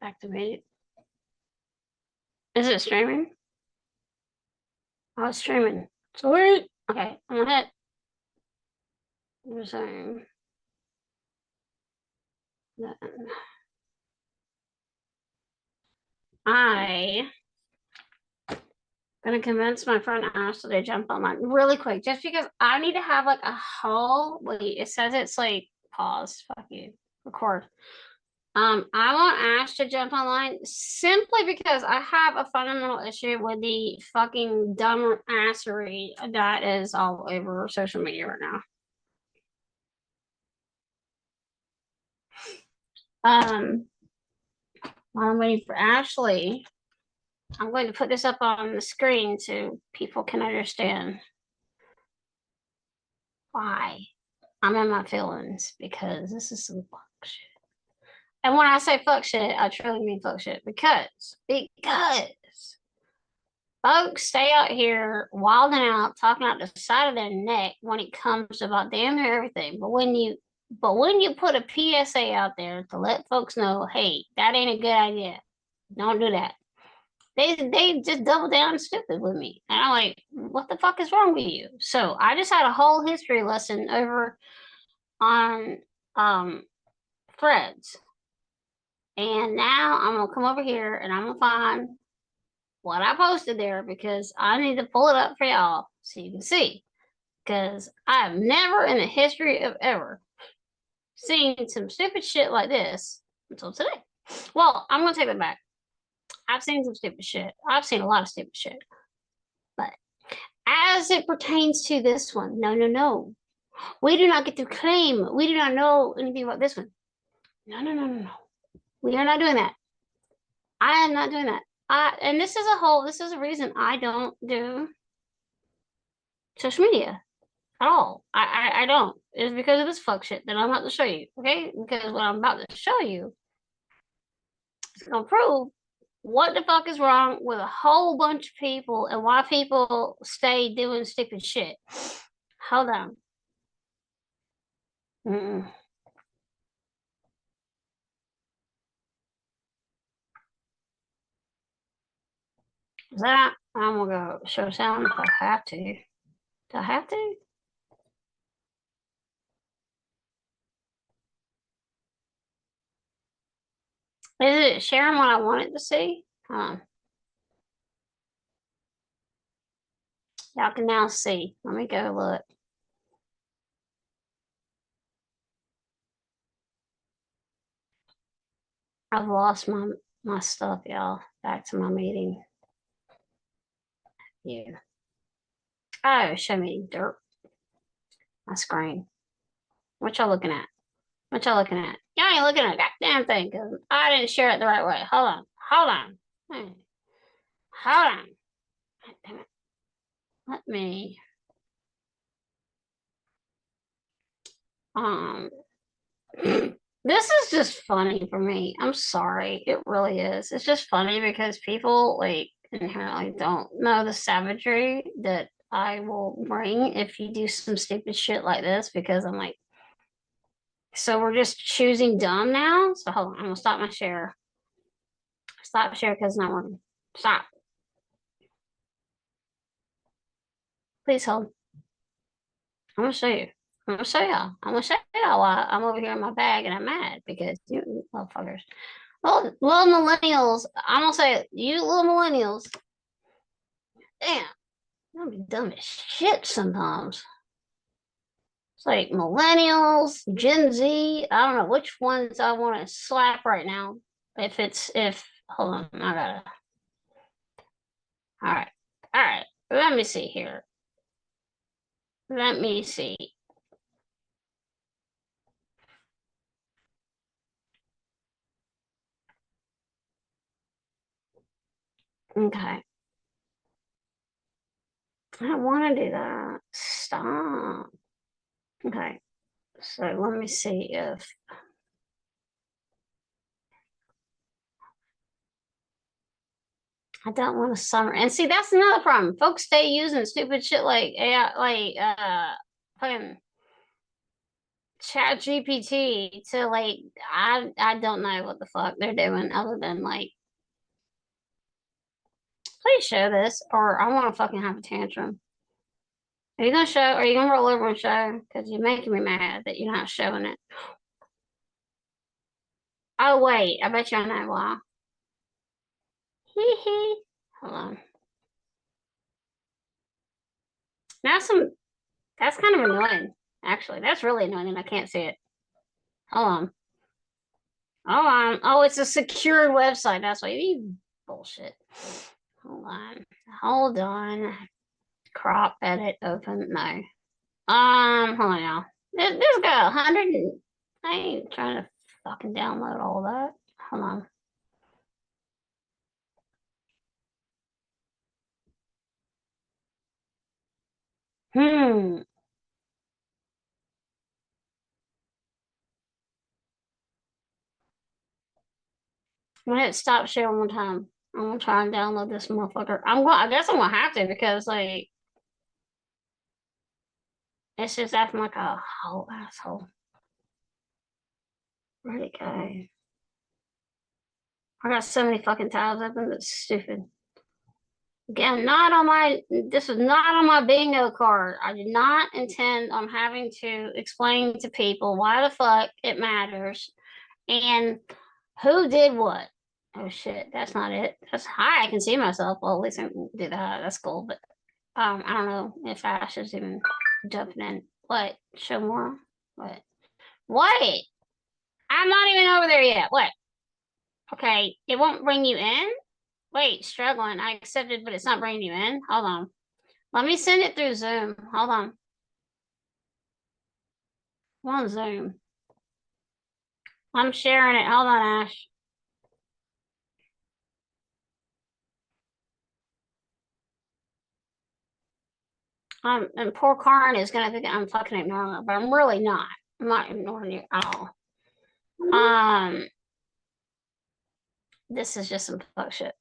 Activated. Is it streaming? Oh, it's streaming. Sweet. Okay, I'm gonna hit resume. Then I gonna convince my friend Ashley to jump online really quick, just because I need to have like a whole. Wait, it says it's like pause. Fuck you. Record. I want Ash to jump online simply because I have a fundamental issue with the fucking dumb assery that is all over social media right now. While I'm waiting for Ashley, I'm going to put this up on the screen so people can understand why I'm in my feelings, because this is some fuck shit. And when I say fuck shit, I truly mean fuck shit because folks stay out here wilding out, talking out the side of their neck when it comes about damn near everything. But when you put a PSA out there to let folks know, hey, that ain't a good idea. Don't do that. They just double down stupid with me. And I'm like, what the fuck is wrong with you? So I just had a whole history lesson over on Threads. And now I'm gonna come over here and I'm gonna find what I posted there because I need to pull it up for y'all so you can see. Because I've never in the history of ever seen some stupid shit like this until today. Well, I'm gonna take it back. I've seen some stupid shit. I've seen a lot of stupid shit. But as it pertains to this one, no. We do not get to claim. We do not know anything about this one. No. We are not doing that. I am not doing that. And this is a reason I don't do social media at all. I don't. It's because of this fuck shit that I'm about to show you. Okay? Because what I'm about to show you is gonna prove what the fuck is wrong with a whole bunch of people and why people stay doing stupid shit. Hold on. That I'm gonna go show sound if I have to. Do I have to? Is it sharing what I want it to see? Y'all can now see. Let me go look. I've lost my stuff, y'all. Back to my meeting. Yeah. Oh, show me dirt. My screen. What y'all looking at? What y'all looking at? Y'all ain't looking at that damn thing because I didn't share it the right way. Hold on. Hold on. Damn it. Let me. This is just funny for me. I'm sorry. It really is. It's just funny because people like inherently don't know the savagery that I will bring if you do some stupid shit like this because I'm like, so we're just choosing dumb now? So hold on, I'm gonna stop my share. Stop share because it's not working. Stop. Please hold. I'm gonna show you. I'm gonna show y'all. I'm gonna show y'all why I'm over here in my bag and I'm mad because you motherfuckers. Little millennials, I'm gonna say it, you little millennials. Damn, I'm be dumb as shit sometimes. It's like millennials, Gen Z. I don't know which ones I want to slap right now. If hold on, I gotta. All right. Let me see here. Let me see. Okay. I don't want to do that. Stop. Okay. So let me see if I don't want to summer. And see, that's another problem. Folks stay using stupid shit like AI, like fucking Chat GPT to like I don't know what the fuck they're doing other than like please show this or I want to fucking have a tantrum. Are you gonna show? Are you gonna roll over and show? Because you're making me mad that you're not showing it. Oh wait, I bet you I know why. Hee hee. Hold on. Now some. That's kind of annoying. Actually, that's really annoying, and I can't see it. Hold on. Hold on. Oh, it's a secured website. That's why you bullshit. Hold on. Hold on. Crop, edit, open. No. Hold on now. This guy, 100. I ain't trying to fucking download all that. Hold on. Hmm. When it stops sharing one time, I'm gonna try and download this motherfucker. I guess I'm gonna have to because like it's just acting like a whole asshole. Where'd it go? I got so many fucking tabs open. That's stupid. Again, not on my. This is not on my bingo card. I did not intend on having to explain to people why the fuck it matters and who did what. Oh shit, that's not it. That's hi. I can see myself. Well, at least I can do that. That's cool. But I don't know if Ash is even jumping in. What? Show more? What? What? I'm not even over there yet. What? Okay, it won't bring you in? Wait, struggling. I accepted, but it's not bringing you in. Hold on. Let me send it through Zoom. Hold on. I'm on Zoom. I'm sharing it. Hold on, Ash. And poor Karin is gonna think I'm fucking ignoring her, but I'm really not. I'm not ignoring you at all. This is just some fuck shit.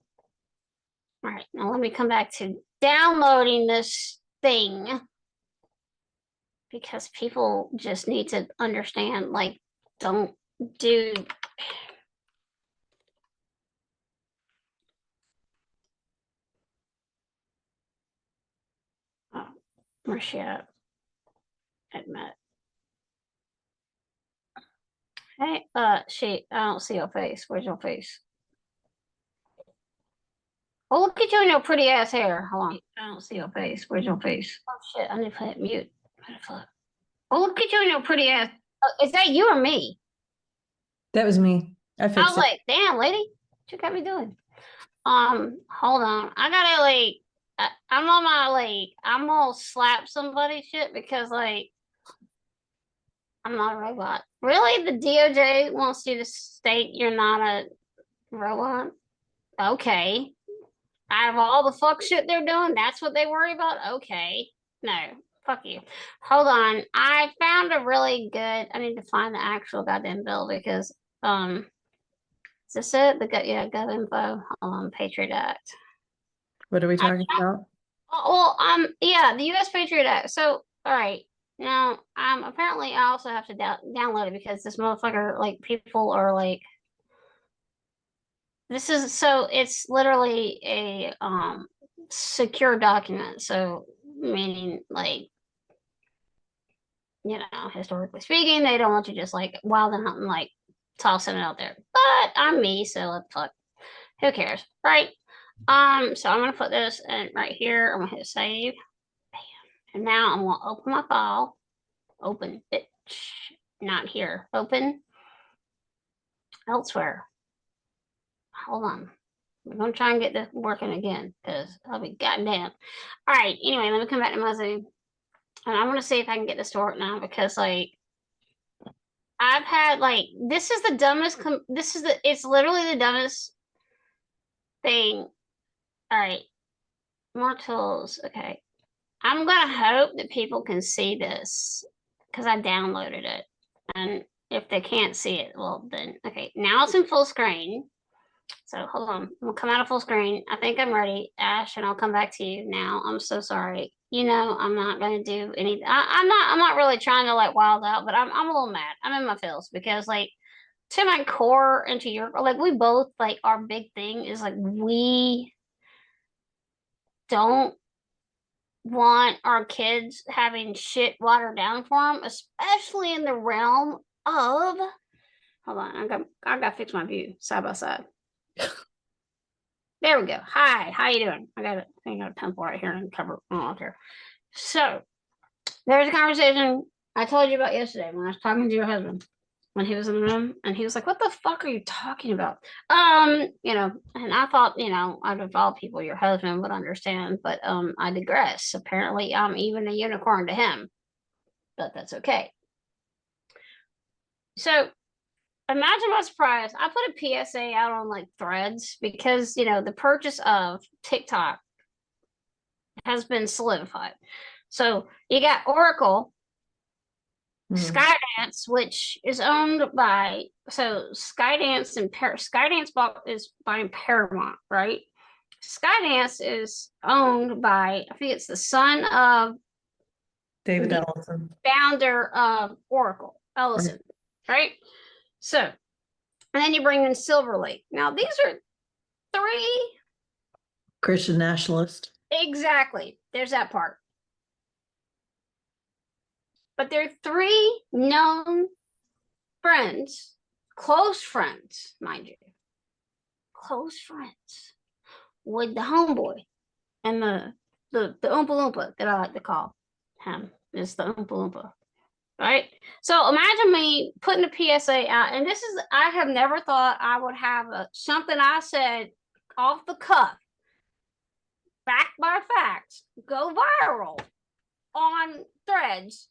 All right, now let me come back to downloading this thing because people just need to understand, like, don't do. Oh, where's she at? Admit. Hey, I don't see your face. Where's your face? Oh, look at you and your pretty ass hair. Hold on. I don't see your face. Where's your face? Oh shit, I need to put it mute. What the fuck? Oh, look at you and your pretty ass. Is that you or me? That was me. I I fixed was it. like, damn, lady, what you got me doing? Hold on. I gotta like, I'm on my like, I'm gonna slap somebody shit because like, I'm not a robot. Really, the DOJ wants you to state you're not a robot? Okay. Out of all the fuck shit they're doing, that's what they worry about? Okay. No, fuck you. Hold on. I found a really good, I need to find the actual goddamn bill because, is this it? Yeah, GovInfo. Hold on, Patriot Act. What are we talking about? Well, yeah, the U.S. Patriot Act. So, all right. Now, apparently I also have to download it because this motherfucker, like, people are like, this is so it's literally a secure document. So meaning like historically speaking, they don't want you just like wild and hunting like tossing it out there. But I'm me, so what the fuck? Who cares, right? So I'm gonna put this in right here. I'm gonna hit save. Bam. And now I'm gonna open my file. Open it. Not here. Open elsewhere. Hold on. We're gonna try and get this working again because I'll be goddamn. All right. Anyway, let me come back to my Zoom, and I want to see if I can get this to work now because like I've had like this is the dumbest. It's literally the dumbest thing. All right, more tools. Okay, I'm gonna hope that people can see this because I downloaded it, and if they can't see it, well then okay. Now it's in full screen. So hold on, I'm gonna come out of full screen. I think I'm ready, Ash, and I'll come back to you now. I'm so sorry. I'm not gonna do anything. I'm not really trying to like wild out, but I'm a little mad. I'm in my feels because like to my core and to your like we both like our big thing is like we don't want our kids having shit watered down for them, especially in the realm of. Hold on, I gotta fix my view side by side. There we go. Hi, how you doing? I got a pencil right here and cover. I don't care. So there's a conversation I told you about yesterday when I was talking to your husband when he was in the room, and he was like, "What the fuck are you talking about?" And I thought, out of all people, your husband would understand, but I digress. Apparently, I'm even a unicorn to him, but that's okay. So imagine my surprise. I put a PSA out on like Threads because the purchase of TikTok has been solidified. So you got Oracle, Skydance, which is owned by Skydance and Skydance is buying Paramount, right? Skydance is owned by I think it's the son of David the Ellison. founder of Oracle, Ellison, right? So, and then you bring in Silver Lake. Now these are three Christian nationalist. exactly. There's that part. But they're three known friends, close friends, mind you, close friends with the homeboy and the Oompa Loompa that I like to call him is the Oompa Loompa, right? So imagine me putting a PSA out, and I have never thought I would have something I said off the cuff, fact by fact, go viral on Threads.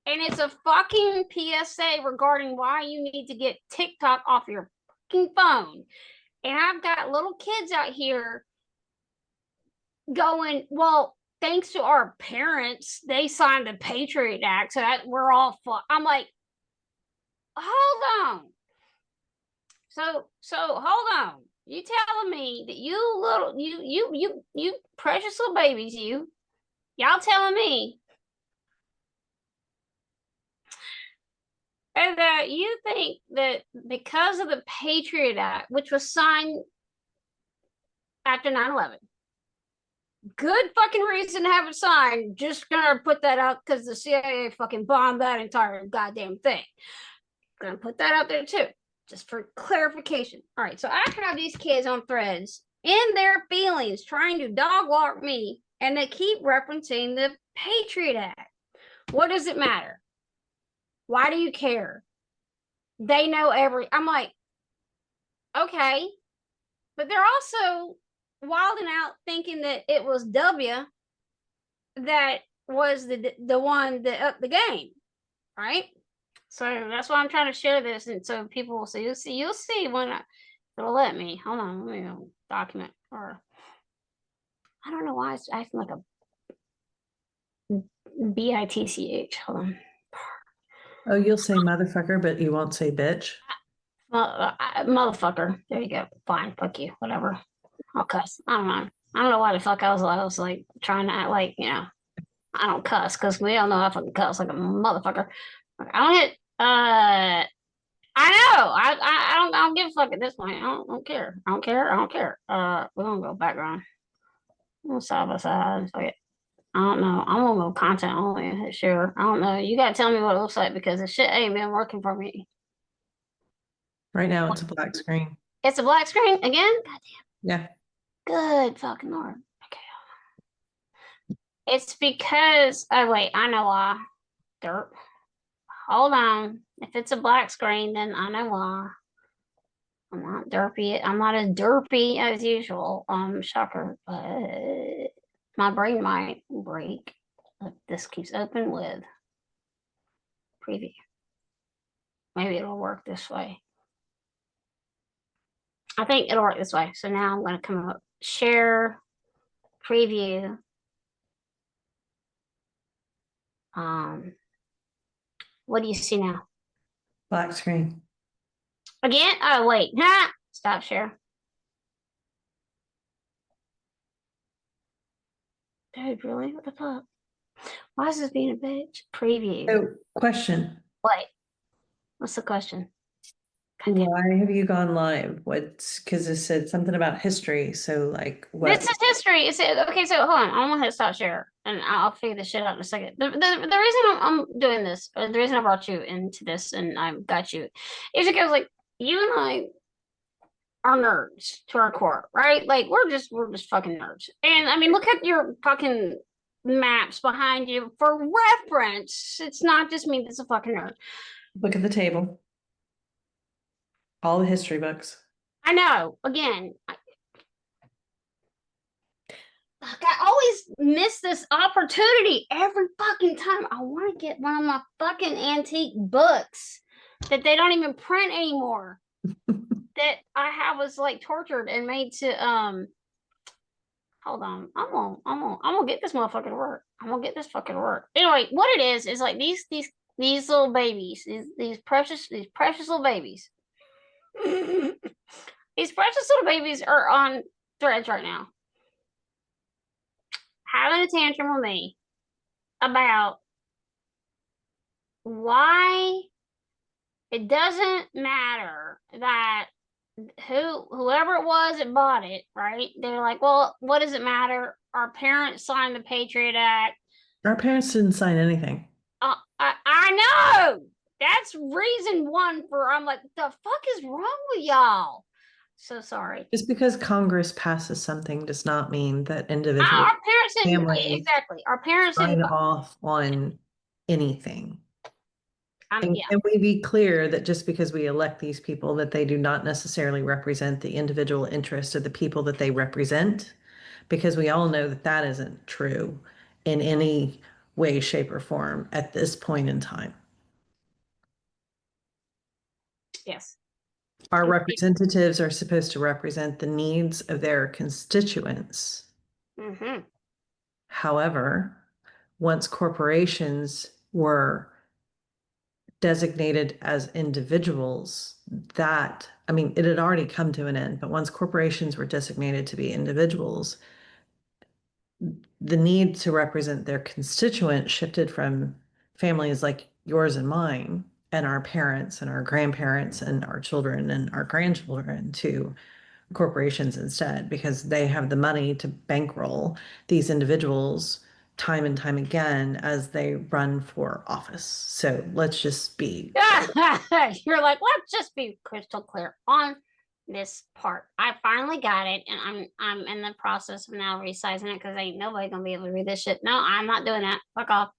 And it's a fucking PSA regarding why you need to get TikTok off your fucking phone. And I've got little kids out here going, well, thanks to our parents, they signed the Patriot Act, so that we're all I'm like, hold on. So hold on. You telling me that you precious little babies, y'all telling me and that you think that because of the Patriot Act, which was signed after 9/11, good fucking reason to have it signed, just gonna put that out because the CIA fucking bombed that entire goddamn thing. Gonna put that out there too, just for clarification. All right, so I have these kids on Threads in their feelings trying to dog walk me, and they keep referencing the Patriot Act. What does it matter? Why do you care? They know I'm like, okay, but they're also wilding out thinking that it was W that was the one that upped the game, right? So that's why I'm trying to share this, and so people will see. You'll see when it'll let me. Hold on, let me go document, or I don't know why it's acting like a BITCH. Hold on. Oh, you'll say motherfucker, but you won't say bitch. Motherfucker. There you go. Fine. Fuck you. Whatever. I'll cuss. I don't know. I don't know why the fuck I was like trying to act like, I don't cuss because we all know I fucking cuss like a motherfucker. I don't hit I know. I don't give a fuck at this point. I don't care. I don't care. I don't care. We're gonna go background. Side by side. Fuck it. I don't know. I'm gonna go content only. Sure. I don't know. You gotta tell me what it looks like because the shit ain't been working for me. Right now it's a black screen. It's a black screen again? God damn. Yeah. Good fucking Lord. Okay. It's because wait, I know why. Dirt. Hold on. If it's a black screen, then I know why. I'm not derpy. I'm not as derpy as usual. Shocker. But my brain might break. If this keeps open with preview. Maybe it'll work this way. I think it'll work this way. So now I'm going to come up, share, preview. What do you see now? Black screen. Again? Oh, wait. Nah. Stop share. Dude, really? What the fuck? Why is this being a bitch? Preview. So, question. Wait. What's the question? God damn it. Why have you gone live? What's because it said something about history. So, like, This what? is history. It's okay. So hold on. I'm gonna hit stop share, and I'll figure this shit out in a second. The reason I'm doing this, or the reason I brought you into this, and I got you, is because like you and I are nerds to our core, right? Like we're just fucking nerds. And I mean, look at your fucking maps behind you for reference. It's not just me that's a fucking nerd. Look at the table. All the history books. I know. Again, I always miss this opportunity every fucking time. I want to get one of my fucking antique books that they don't even print anymore. That I was like tortured and made to hold on. I'm gonna get this motherfucker to work. I'm gonna get this fucking work. Anyway, what it is like these little babies, these precious little babies. These precious little babies are on threads right now, having a tantrum with me about why it doesn't matter that whoever it was that bought it, right? They're like, well, what does it matter? Our parents signed the Patriot Act. Our parents didn't sign anything. I know. That's reason one for I'm like, the fuck is wrong with y'all? So sorry. Just because Congress passes something does not mean that individual Our parents didn't families exactly. Our parents didn't. sign off on anything. And Yeah. can we be clear that just because we elect these people, that they do not necessarily represent the individual interests of the people that they represent? Because we all know that that isn't true in any way, shape, or form at this point in time. Yes. Our representatives are supposed to represent the needs of their constituents. Mm-hmm. However, once corporations were designated as individuals, that, I mean, it had already come to an end, but once corporations were designated to be individuals, the need to represent their constituent shifted from families like yours and mine and our parents and our grandparents and our children and our grandchildren to corporations instead, because they have the money to bankroll these individuals time and time again as they run for office. So let's just be You're like, let's just be crystal clear on this part. I finally got it, and I'm in the process of now resizing it because ain't nobody gonna be able to read this shit. No, I'm not doing that. Fuck off.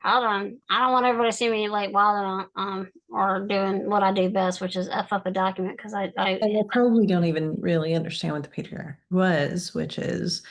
Hold on. I don't want everybody to see me like wilding on or doing what I do best, which is F up a document because and they probably don't even really understand what the Patriot Act was, which is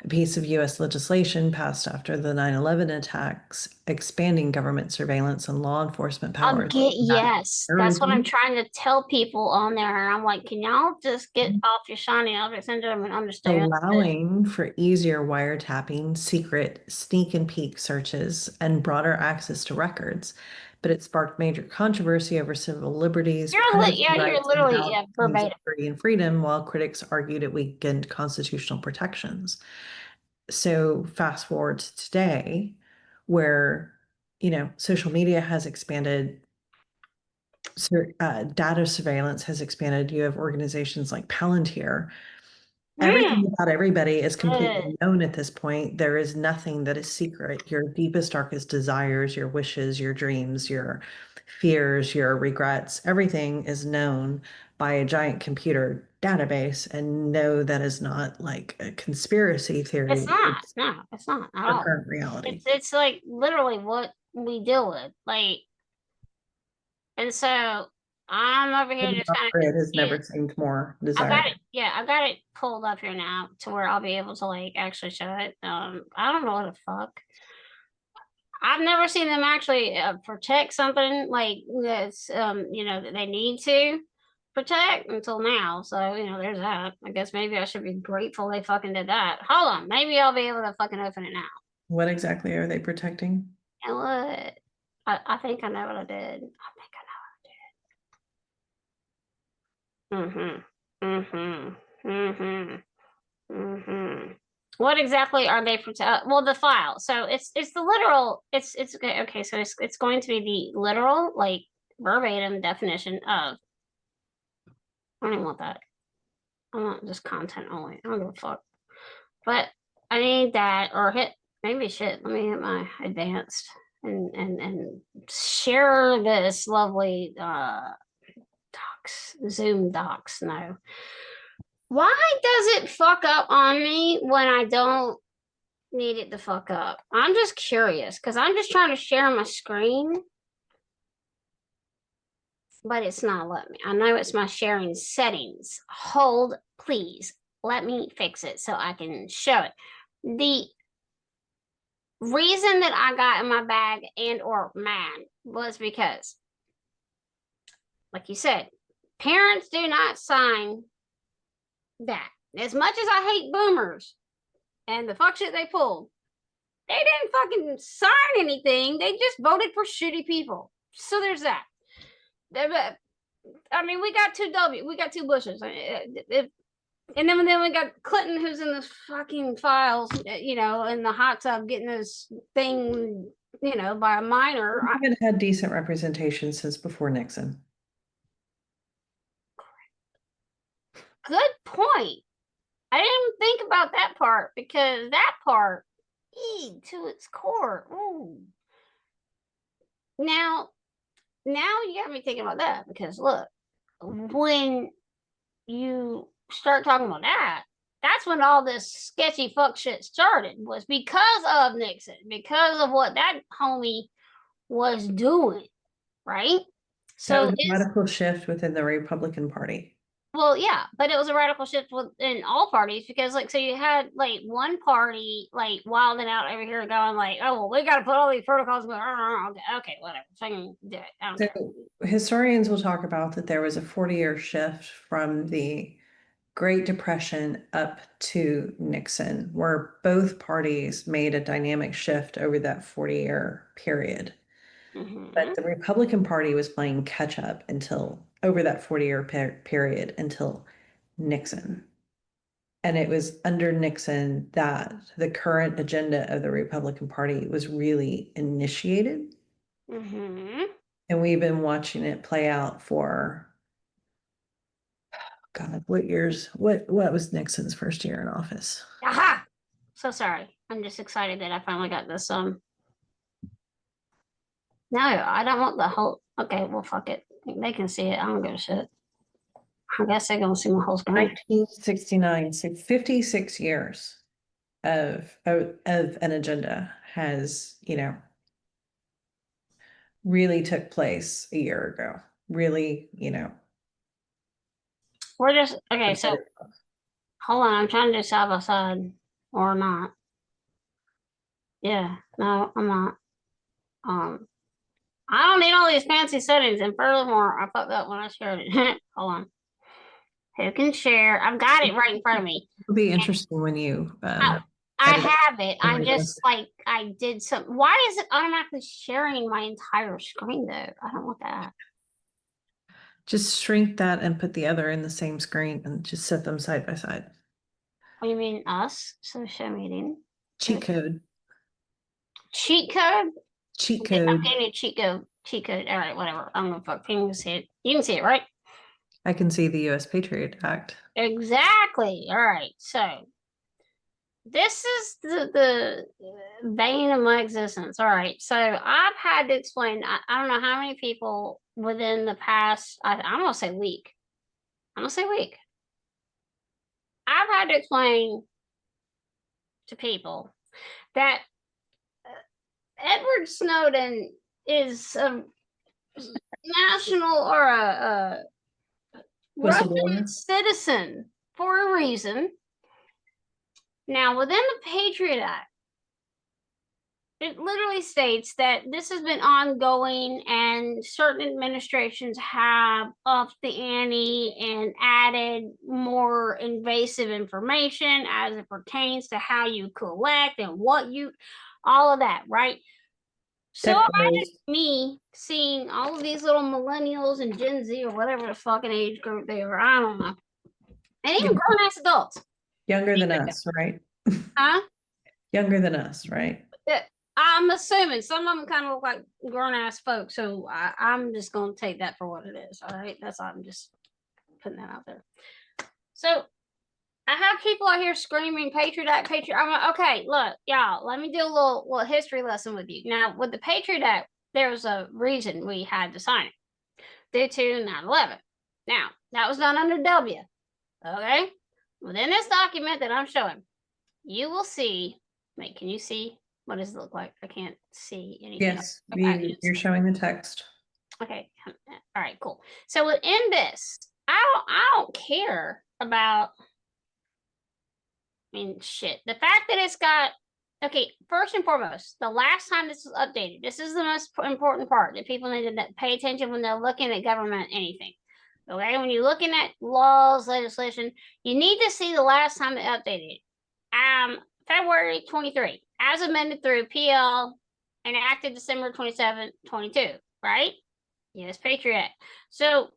a piece of US legislation passed after the 9/11 attacks, expanding government surveillance and law enforcement I'll powers. get yes. That's what I'm trying to tell people on there. And I'm like, can y'all just get off your shiny object syndrome and understand? Allowing for easier wiretapping, secret sneak and peek searches, and broader access to records. But it sparked major controversy over civil liberties, You're literally verbatim. free and freedom, while critics argued it weakened constitutional protections. So fast forward to today, where social media has expanded, data surveillance has expanded. You have organizations like Palantir. Everything about everybody is completely known at this point. There is nothing that is secret. Your deepest, darkest desires, your wishes, your dreams, your fears, your regrets, everything is known by a giant computer database. And no, that is not like a conspiracy theory. It's not. No, it's not at all. Current reality. It's like literally what we deal with. Like, and so I'm over here just kind of. It has never seemed more I desirable. got it. Yeah, I got it pulled up here now to where I'll be able to like actually show it. I don't know what the fuck. I've never seen them actually protect something like that's that they need to protect until now. So there's that. I guess maybe I should be grateful they fucking did that. Hold on, maybe I'll be able to fucking open it now. What exactly are they protecting? And what? I think I know what I did. I think I know what I did. Mm-hmm. Mm-hmm. Mm-hmm. Mm-hmm. What exactly are they well, the file. So it's the literal. It's okay. Okay, so it's going to be the literal, like verbatim definition of. I don't even want that. I want just content only. I don't give a fuck. But I need that or hit maybe shit. Let me hit my advanced and share this lovely docs, Zoom docs. No. Why does it fuck up on me when I don't need it to fuck up? I'm just curious because I'm just trying to share my screen, but it's not letting me. I know it's my sharing settings. Hold, please. Let me fix it so I can show it. The reason that I got in my bag and or mad was because, like you said, parents do not sign that. As much as I hate boomers and the fuck shit they pulled, they didn't fucking sign anything. They just voted for shitty people. So there's that. I mean, we got two Bushes. And then we got Clinton, who's in the fucking files, in the hot tub getting this thing, by a minor. We haven't had decent representation since before Nixon. Good point. I didn't think about that part because that part, to its core. Ooh. Now you got me thinking about that because look, when you start talking about that, that's when all this sketchy fuck shit started, was because of Nixon, because of what that homie was doing, right? So that was a radical shift within the Republican Party. Well, yeah, but it was a radical shift in all parties because, like, so you had like one party like wilding out over here, going like, "Oh, well, we got to put all these protocols." Okay, whatever. So I can do it. So historians will talk about that there was a 40-year shift from the Great Depression up to Nixon, where both parties made a dynamic shift over that 40-year period. But the Republican Party was playing catch up until over that 40-year period until Nixon. And it was under Nixon that the current agenda of the Republican Party was really initiated. And we've been watching it play out for, God, what was Nixon's first year in office? Aha! So sorry. I'm just excited that I finally got this. No, I don't want the whole. Okay, well, fuck it. They can see it. I don't give a shit. I guess they're gonna see my whole screen. 1969, so 56 years of an agenda has, really took place a year ago. Really, We're just okay. So hold on, I'm trying to do side by side or not. Yeah, no, I'm not. I don't need all these fancy settings, and furthermore, I fucked up when I shared it. Hold on. Who can share? I've got it right in front of me. It'll be interesting when you. I have it. I just I did some. Why is it automatically sharing my entire screen though? I don't want that. Just shrink that and put the other in the same screen and just set them side by side. What do you mean us? So show meeting. Cheat code. Cheat code? Cheat code. I'm getting a cheat code. Cheat code. All right, whatever. I'm gonna fuck. You can see it. You can see it, right? I can see the U.S. Patriot Act. Exactly. All right. So this is the vein of my existence. All right. So I've had to explain. I don't know how many people within the past. I'm gonna say week. I've had to explain to people that Edward Snowden is a national or a Russian citizen for a reason. Now, within the Patriot Act, it literally states that this has been ongoing and certain administrations have upped the ante and added more invasive information as it pertains to how you collect and all of that, right? So imagine me seeing all of these little millennials and Gen Z or whatever the fucking age group they are. I don't know. And even grown-ass adults. Younger than us, right? Huh? Younger than us, right? Yeah, I'm assuming some of them kind of look like grown ass folks, so I'm just gonna take that for what it is. All right, that's all. I'm just putting that out there. So I have people out here screaming Patriot Act, Patriot. I'm like, okay, look, y'all, let me do a little history lesson with you. Now, with the Patriot Act, there was a reason we had to sign it due to 9/11. Now, that was done under W. Okay, within this document that I'm showing, you will see. Wait, can you see? What does it look like? I can't see anything. Yes, you're showing the text. Okay. All right, cool. So within this, I don't care about, I mean, shit. The fact that it's got, okay, first and foremost, the last time this was updated, this is the most important part that people need to pay attention when they're looking at government anything. Okay, when you're looking at laws, legislation, you need to see the last time they updated it. February 23, as amended through PL, enacted December 27, 22, right? Yes, Patriot Act. So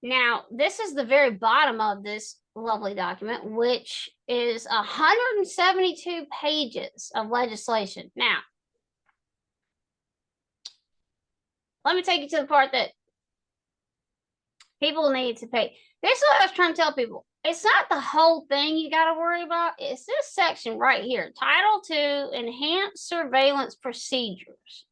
now this is the very bottom of this lovely document, which is 172 pages of legislation. Now, let me take you to the part that people need to pay. This is what I was trying to tell people. It's not the whole thing you got to worry about. It's this section right here, Title II, Enhanced Surveillance Procedures.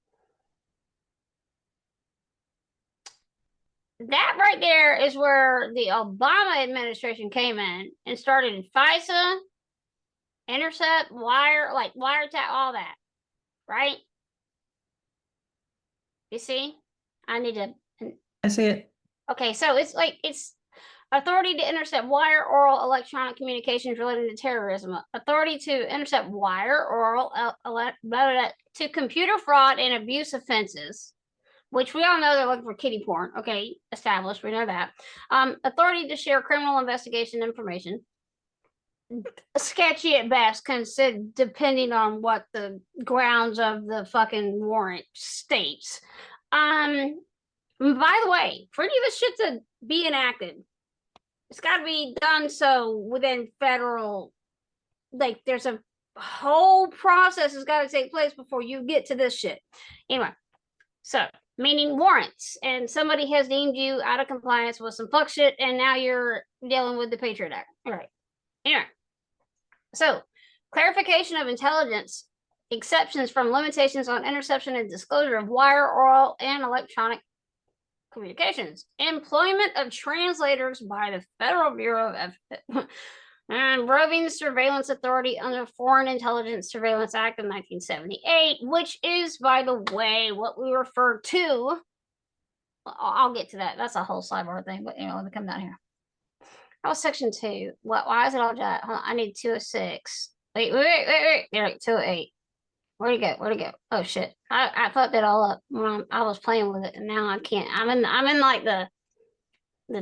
That right there is where the Obama administration came in and started FISA, intercept, wire, like wiretap, all that, right? You see? I need to. I see it. Okay, so it's like it's authority to intercept wire, oral, electronic communications related to terrorism. Authority to intercept wire, oral, to computer fraud and abuse offenses, which we all know they're looking for kitty porn. Okay, established. We know that. Authority to share criminal investigation information. Sketchy at best, considered depending on what the grounds of the fucking warrant states. By the way, for any of this shit to be enacted, it's got to be done so within federal. Like, there's a whole process that's got to take place before you get to this shit. Anyway, so meaning warrants, and somebody has deemed you out of compliance with some fuck shit, and now you're dealing with the Patriot Act. All right. Anyway, so clarification of intelligence exceptions from limitations on interception and disclosure of wire, oral, and electronic communications. Employment of translators by the Federal Bureau of and Roving Surveillance Authority under Foreign Intelligence Surveillance Act of 1978, which is, by the way, what we refer to. I'll get to that. That's a whole sidebar thing, but anyway, let me come down here. That was section 2. Why is it all jot? I need 206. Wait. There, 208. Where'd it go? Oh shit. I fucked it all up when I was playing with it, and now I can't. I'm in like the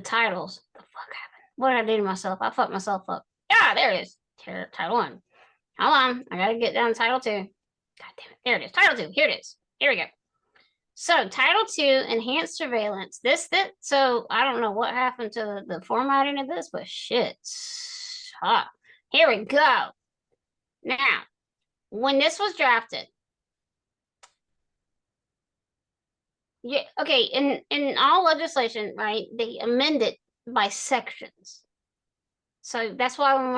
titles. The fuck happened? What did I do to myself? I fucked myself up. Yeah, there it is. Title 1. Hold on. I gotta get down to Title 2. God damn it. There it is. Title 2. Here it is. Here we go. So Title 2, Enhanced Surveillance. So I don't know what happened to the formatting of this, but shit. Here we go. Now, when this was drafted, yeah, okay, in all legislation, right, they amend it by sections. So that's why when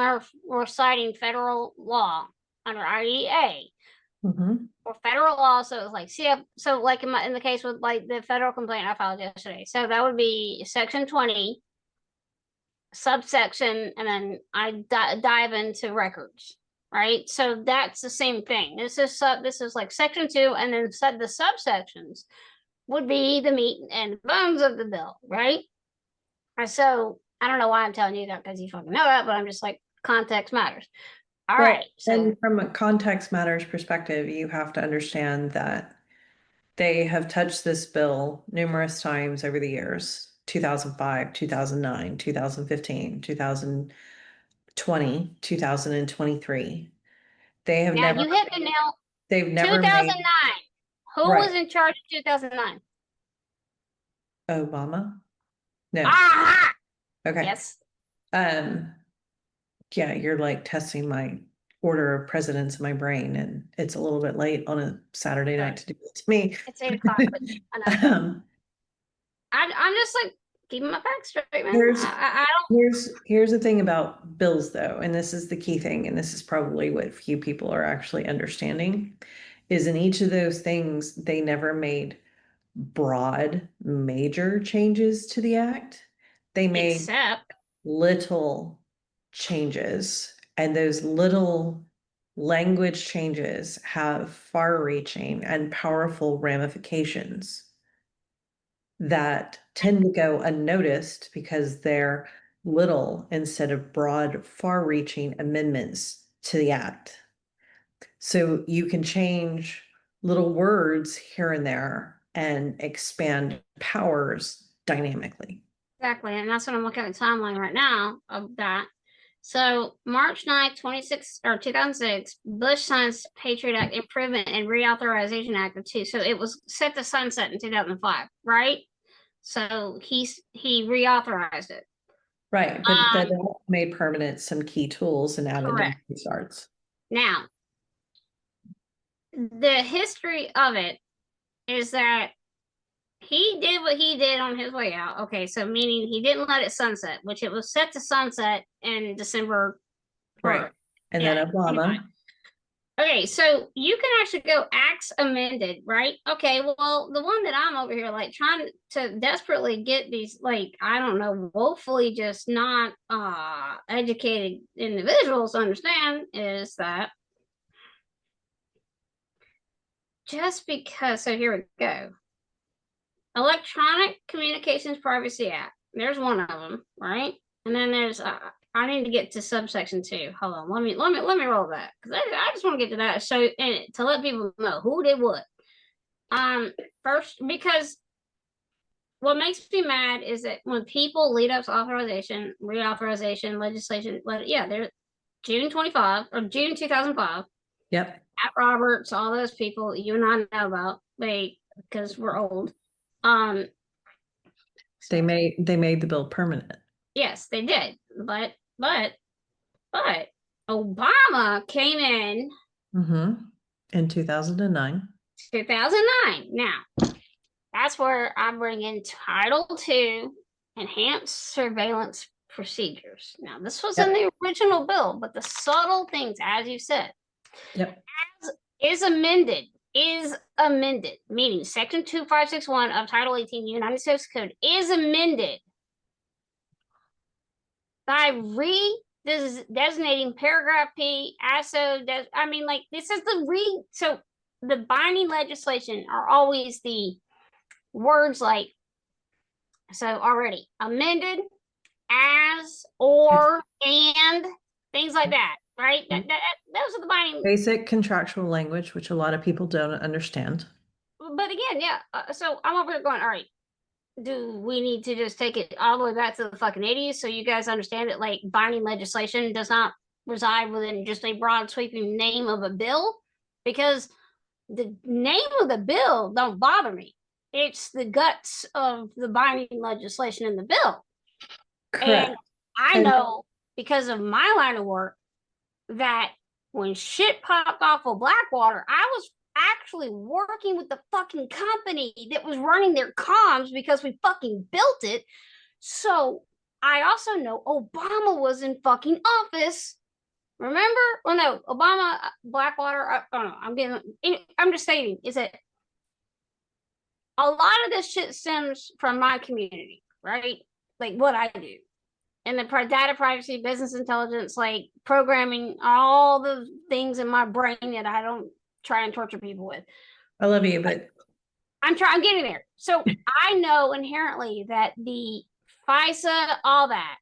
we're citing federal law under IDA, or federal law, so it's like, so like in the case with like the federal complaint I filed yesterday, so that would be section 20, subsection, and then I dive into records, right? So that's the same thing. This is like section 2, and then the subsections would be the meat and bones of the bill, right? And so I don't know why I'm telling you that, because you fucking know that, but I'm just like, context matters. All right. So and from a context matters perspective, you have to understand that they have touched this bill numerous times over the years, 2005, 2009, 2015, 2020, 2023. They have now never, you hit the nail. they've never 2009. Who Right. was in charge of 2009? Obama? No. Aha! Okay. Yes. Yeah, you're like testing my order of precedence in my brain, and it's a little bit late on a Saturday night to do it to me. It's 8 o'clock, but I know. Um, I'm just like keeping my facts straight, man. Here's I don't. here's the thing about bills though, and this is the key thing, and this is probably what few people are actually understanding, is in each of those things, they never made broad major changes to the act. They made Except little changes, and those little language changes have far-reaching and powerful ramifications that tend to go unnoticed because they're little instead of broad, far-reaching amendments to the act. So you can change little words here and there and expand powers dynamically. exactly, and that's what I'm looking at the timeline right now of that. So March 9th, 26 or 2006, Bush signs Patriot Act Improvement and Reauthorization Act of two. So it was set to sunset in 2005, right? So he reauthorized it. Right, but that made permanent some key tools and added Correct. new starts. Now, the history of it is that he did what he did on his way out. Okay, so meaning he didn't let it sunset, which it was set to sunset in December. Right. And then Obama. Okay, so you can actually go acts amended, right? Okay, well, the one that I'm over here like trying to desperately get these, like, I don't know, woefully just not educated individuals to understand is that just because, so here we go. Electronic Communications Privacy Act. There's one of them, right? And then there's I need to get to subsection 2. Hold on, let me roll that because I just want to get to that. So and to let people know who did what. First, because what makes me mad is that when people lead up to authorization, reauthorization, legislation, there's June 25 or June 2005. Yep. Pat Roberts, all those people you and I know about, because we're old. They made the bill permanent. Yes, they did. But Obama came in in 2009. 2009. Now, that's where I bring in Title II, Enhanced Surveillance Procedures. Now, this was in the original bill, but the subtle things, as you said, is amended, meaning Section 2561 of Title 18 United States Code is amended by designating paragraph P, ASO, this is so the binding legislation are always the words like, so already amended, as, or, and, things like that, right? Those are the binding. Basic contractual language, which a lot of people don't understand. But again, so I'm over here going, all right, do we need to just take it all the way back to the fucking 80s so you guys understand that like binding legislation does not reside within just a broad sweeping name of a bill? Because the name of the bill don't bother me. It's the guts of the binding legislation in the bill. Correct. And I know because of my line of work that when shit popped off of Blackwater, I was actually working with the fucking company that was running their comms because we fucking built it. So I also know Obama was in fucking office. Remember? Well, no, Obama, Blackwater. I'm just stating is that a lot of this shit stems from my community, right? Like what I do. And the data privacy, business intelligence, like programming, all the things in my brain that I don't try and torture people with. I love you, but I'm getting there. So I know inherently that the FISA, all that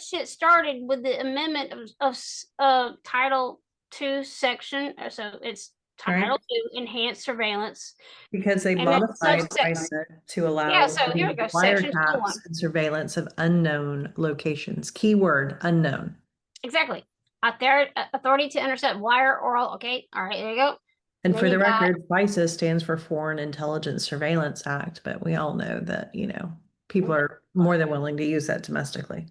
shit started with the amendment of Title II section. So it's Title II Enhanced Surveillance. Because they modified FISA to allow so here we go. wiretaps and surveillance of unknown locations. Keyword unknown. Exactly. Authority to intercept wire oral. Okay. All right. There you go. And for the record, FISA stands for Foreign Intelligence Surveillance Act, but we all know that, people are more than willing to use that domestically.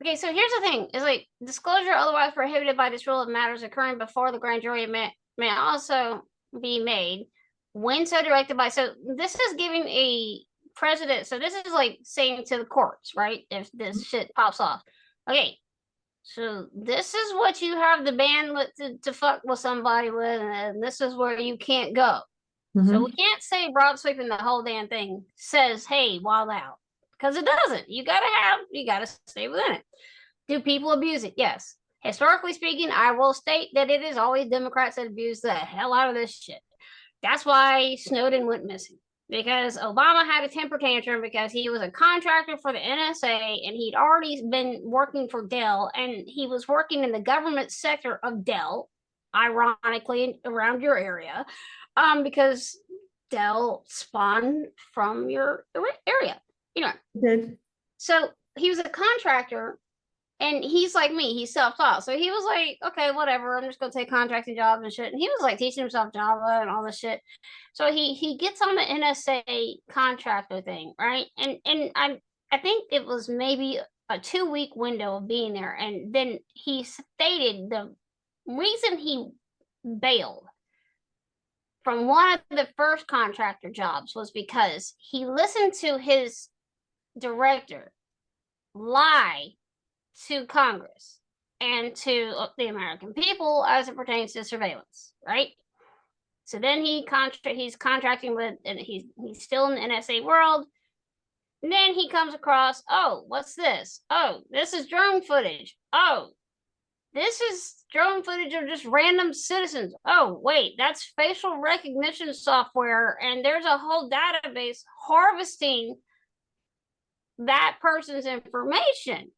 Okay, so here's the thing: is like disclosure otherwise prohibited by this rule of matters occurring before the grand jury may also be made when so directed by. So this is giving a president. So this is like saying to the courts, right? If this shit pops off, okay. So this is what you have the bandwidth to fuck with somebody with, and this is where you can't go. So we Mhm. can't say broad sweeping the whole damn thing says, hey, wild out. Because it doesn't. You gotta stay within it. Do people abuse it? Yes. Historically speaking, I will state that it is always Democrats that abuse the hell out of this shit. That's why Snowden went missing. Because Obama had a temper tantrum because he was a contractor for the NSA and he'd already been working for Dell and he was working in the government sector of Dell, ironically around your area, because Dell spawned from your area. You know, Did. so he was a contractor and he's like me, he's self-taught. So he was like, okay, whatever, I'm just gonna take contracting jobs and shit. And he was like teaching himself Java and all this shit. So he gets on the NSA contractor thing, right? And I think it was maybe a 2 week window of being there. And then he stated the reason he bailed from one of the first contractor jobs was because he listened to his director lie to Congress and to the American people as it pertains to surveillance, right? So then he's contracting with, and he's still in the NSA world. And then he comes across, oh, what's this? Oh, this is drone footage. Oh, this is drone footage of just random citizens. Oh, wait, that's facial recognition software, and there's a whole database harvesting that person's information.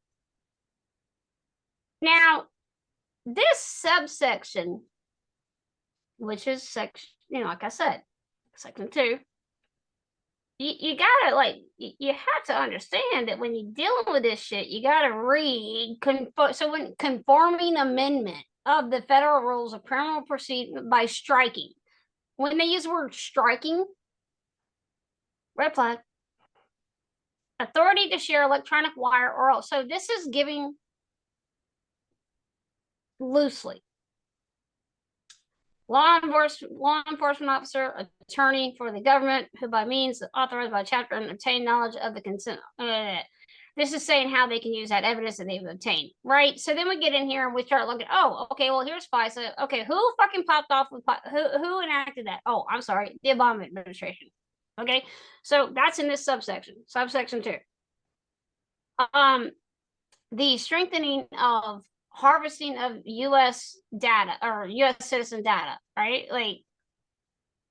Now, this subsection, which is section, like I said, section 2, you gotta you have to understand that when you're dealing with this shit, you gotta read. So when conforming amendment of the federal rules of criminal procedure by striking, when they use the word striking, red flag. Authority to share electronic wire or so this is giving loosely law enforcement officer, attorney for the government, who by means authorized by chapter and obtain knowledge of the consent. This is saying how they can use that evidence that they've obtained, right? So then we get in here and we start looking. Oh, okay. Well, here's FISA. Okay, who fucking popped off with who enacted that? Oh, I'm sorry, the Obama administration. Okay, so that's in this subsection 2. The strengthening of harvesting of U.S. data or U.S. citizen data, right? Like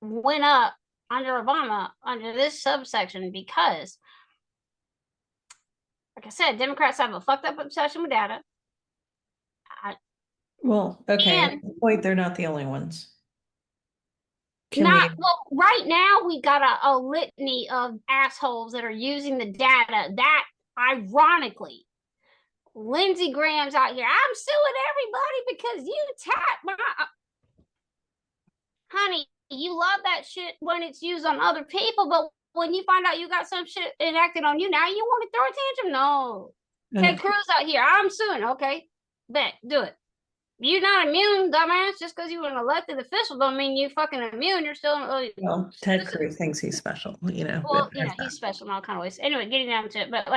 went up under Obama under this subsection because, like I said, Democrats have a fucked up obsession with data. Well, okay, at And this point, they're not the only ones. right now we got a litany of assholes that are using the data that ironically Lindsey Graham's out here. I'm suing everybody because you tapped my honey. You love that shit when it's used on other people, but when you find out you got some shit enacted on you, now you want to throw a tantrum? No. Ted Cruz out here. I'm suing. Okay, bet, do it. You're not immune, dumbass. Just because you were an elected official don't mean you fucking immune. You're still. Well, Ted Cruz thinks he's special, Well, he's special in all kind of ways. Anyway, getting down to it, but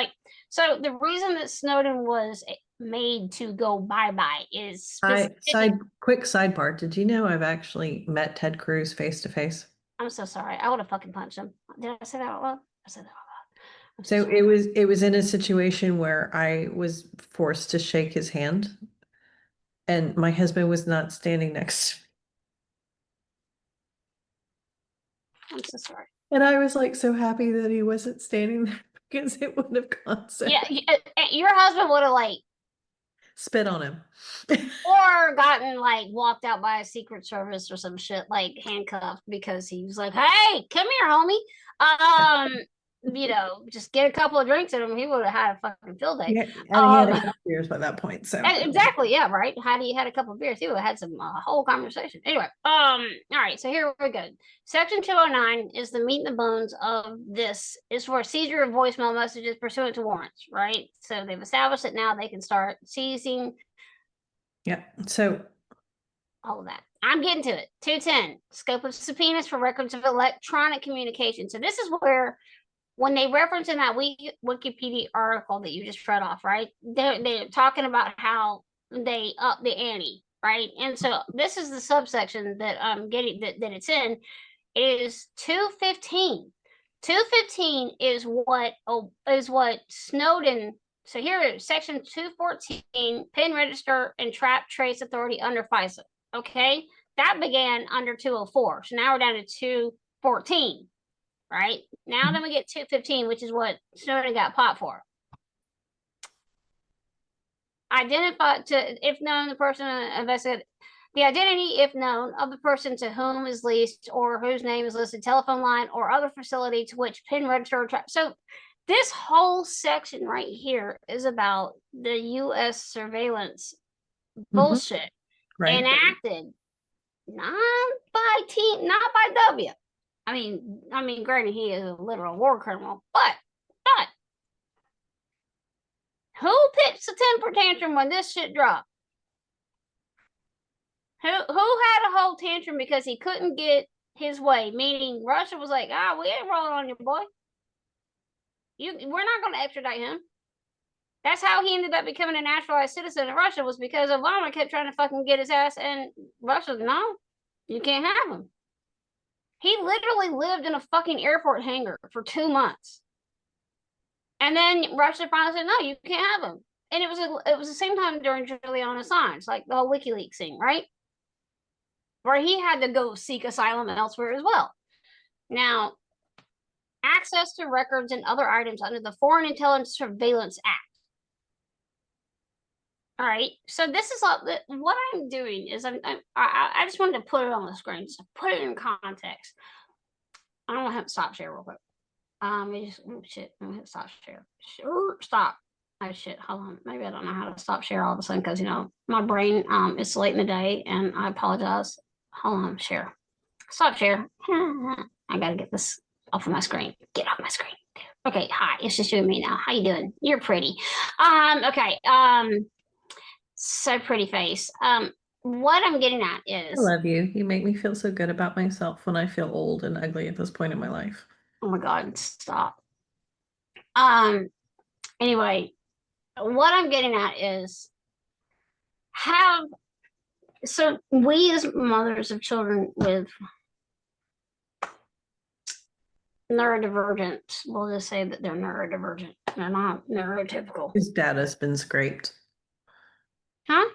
so the reason that Snowden was made to go bye-bye is quick sidebar. Did you know I've actually met Ted Cruz face to face? I'm so sorry. I would have fucking punched him. Did I say that out loud? I said that out loud. So it was in a situation where I was forced to shake his hand, and my husband was not standing next to me. I'm so sorry. And I was like so happy that he wasn't standing there because it would have gone so. Yeah, your husband would have spit on him. or gotten walked out by a Secret Service or some shit, handcuffed because he was like, "Hey, come here, homie." just get a couple of drinks in him, he would have had a fucking field day. Yeah, and he had a Um, couple beers by that point, so. Exactly, yeah, right. Had he had a couple of beers, he would have had some whole conversation. Anyway, all right, so here we go. Section 209 is the meat and the bones of this. Is for seizure of voicemail messages pursuant to warrants, right? So they've established that now they can start seizing. Yeah, so. All of that. I'm getting to it. 210, scope of subpoenas for records of electronic communication. So this is where, when they reference in that Wikipedia article that you just read off, right? They're talking about how they up the ante, right? And so this is the subsection that I'm getting that it's in is 215. 215 is what Snowden. So here, section 214, PIN register and trap trace authority under FISA. Okay, that began under 204. So now we're down to 214. Right now, then we get 215, which is what Snowden got popped for. Identify to, if known, the person investigated the identity, if known, of the person to whom is leased or whose name is listed, telephone line or other facility to which PIN register. So this whole section right here is about the U.S. surveillance bullshit enacted not by W. I mean, granted, he is a literal war criminal, but who pitched the temper tantrum when this shit dropped? Who had a whole tantrum because he couldn't get his way? Meaning, Russia was like, we ain't rolling on your boy. We're not going to extradite him. That's how he ended up becoming a naturalized citizen of Russia, was because Obama kept trying to fucking get his ass, and Russia, no, you can't have him. He literally lived in a fucking airport hangar for 2 months. And then Russia finally said, no, you can't have him. And it was the same time during Julian Assange, like the whole WikiLeaks thing, right? Where he had to go seek asylum elsewhere as well. Now, access to records and other items under the Foreign Intelligence Surveillance Act. All right, so this is what I'm doing is I just wanted to put it on the screen, just to put it in context. I don't have to stop share real quick. Let me hit stop share. Sure, stop. Oh shit, hold on. Maybe I don't know how to stop share all of a sudden because my brain it's late in the day and I apologize. Hold on, share. Stop share. I gotta get this off of my screen. Get off my screen. Okay, hi, it's just you and me now. How you doing? You're pretty. Okay. So pretty face. What I'm getting at is, I love you. You make me feel so good about myself when I feel old and ugly at this point in my life. Oh my God, stop. Anyway, what I'm getting at is so we as mothers of children with neurodivergent, we'll just say that they're neurodivergent. They're not neurotypical. Whose data's been scraped? Huh?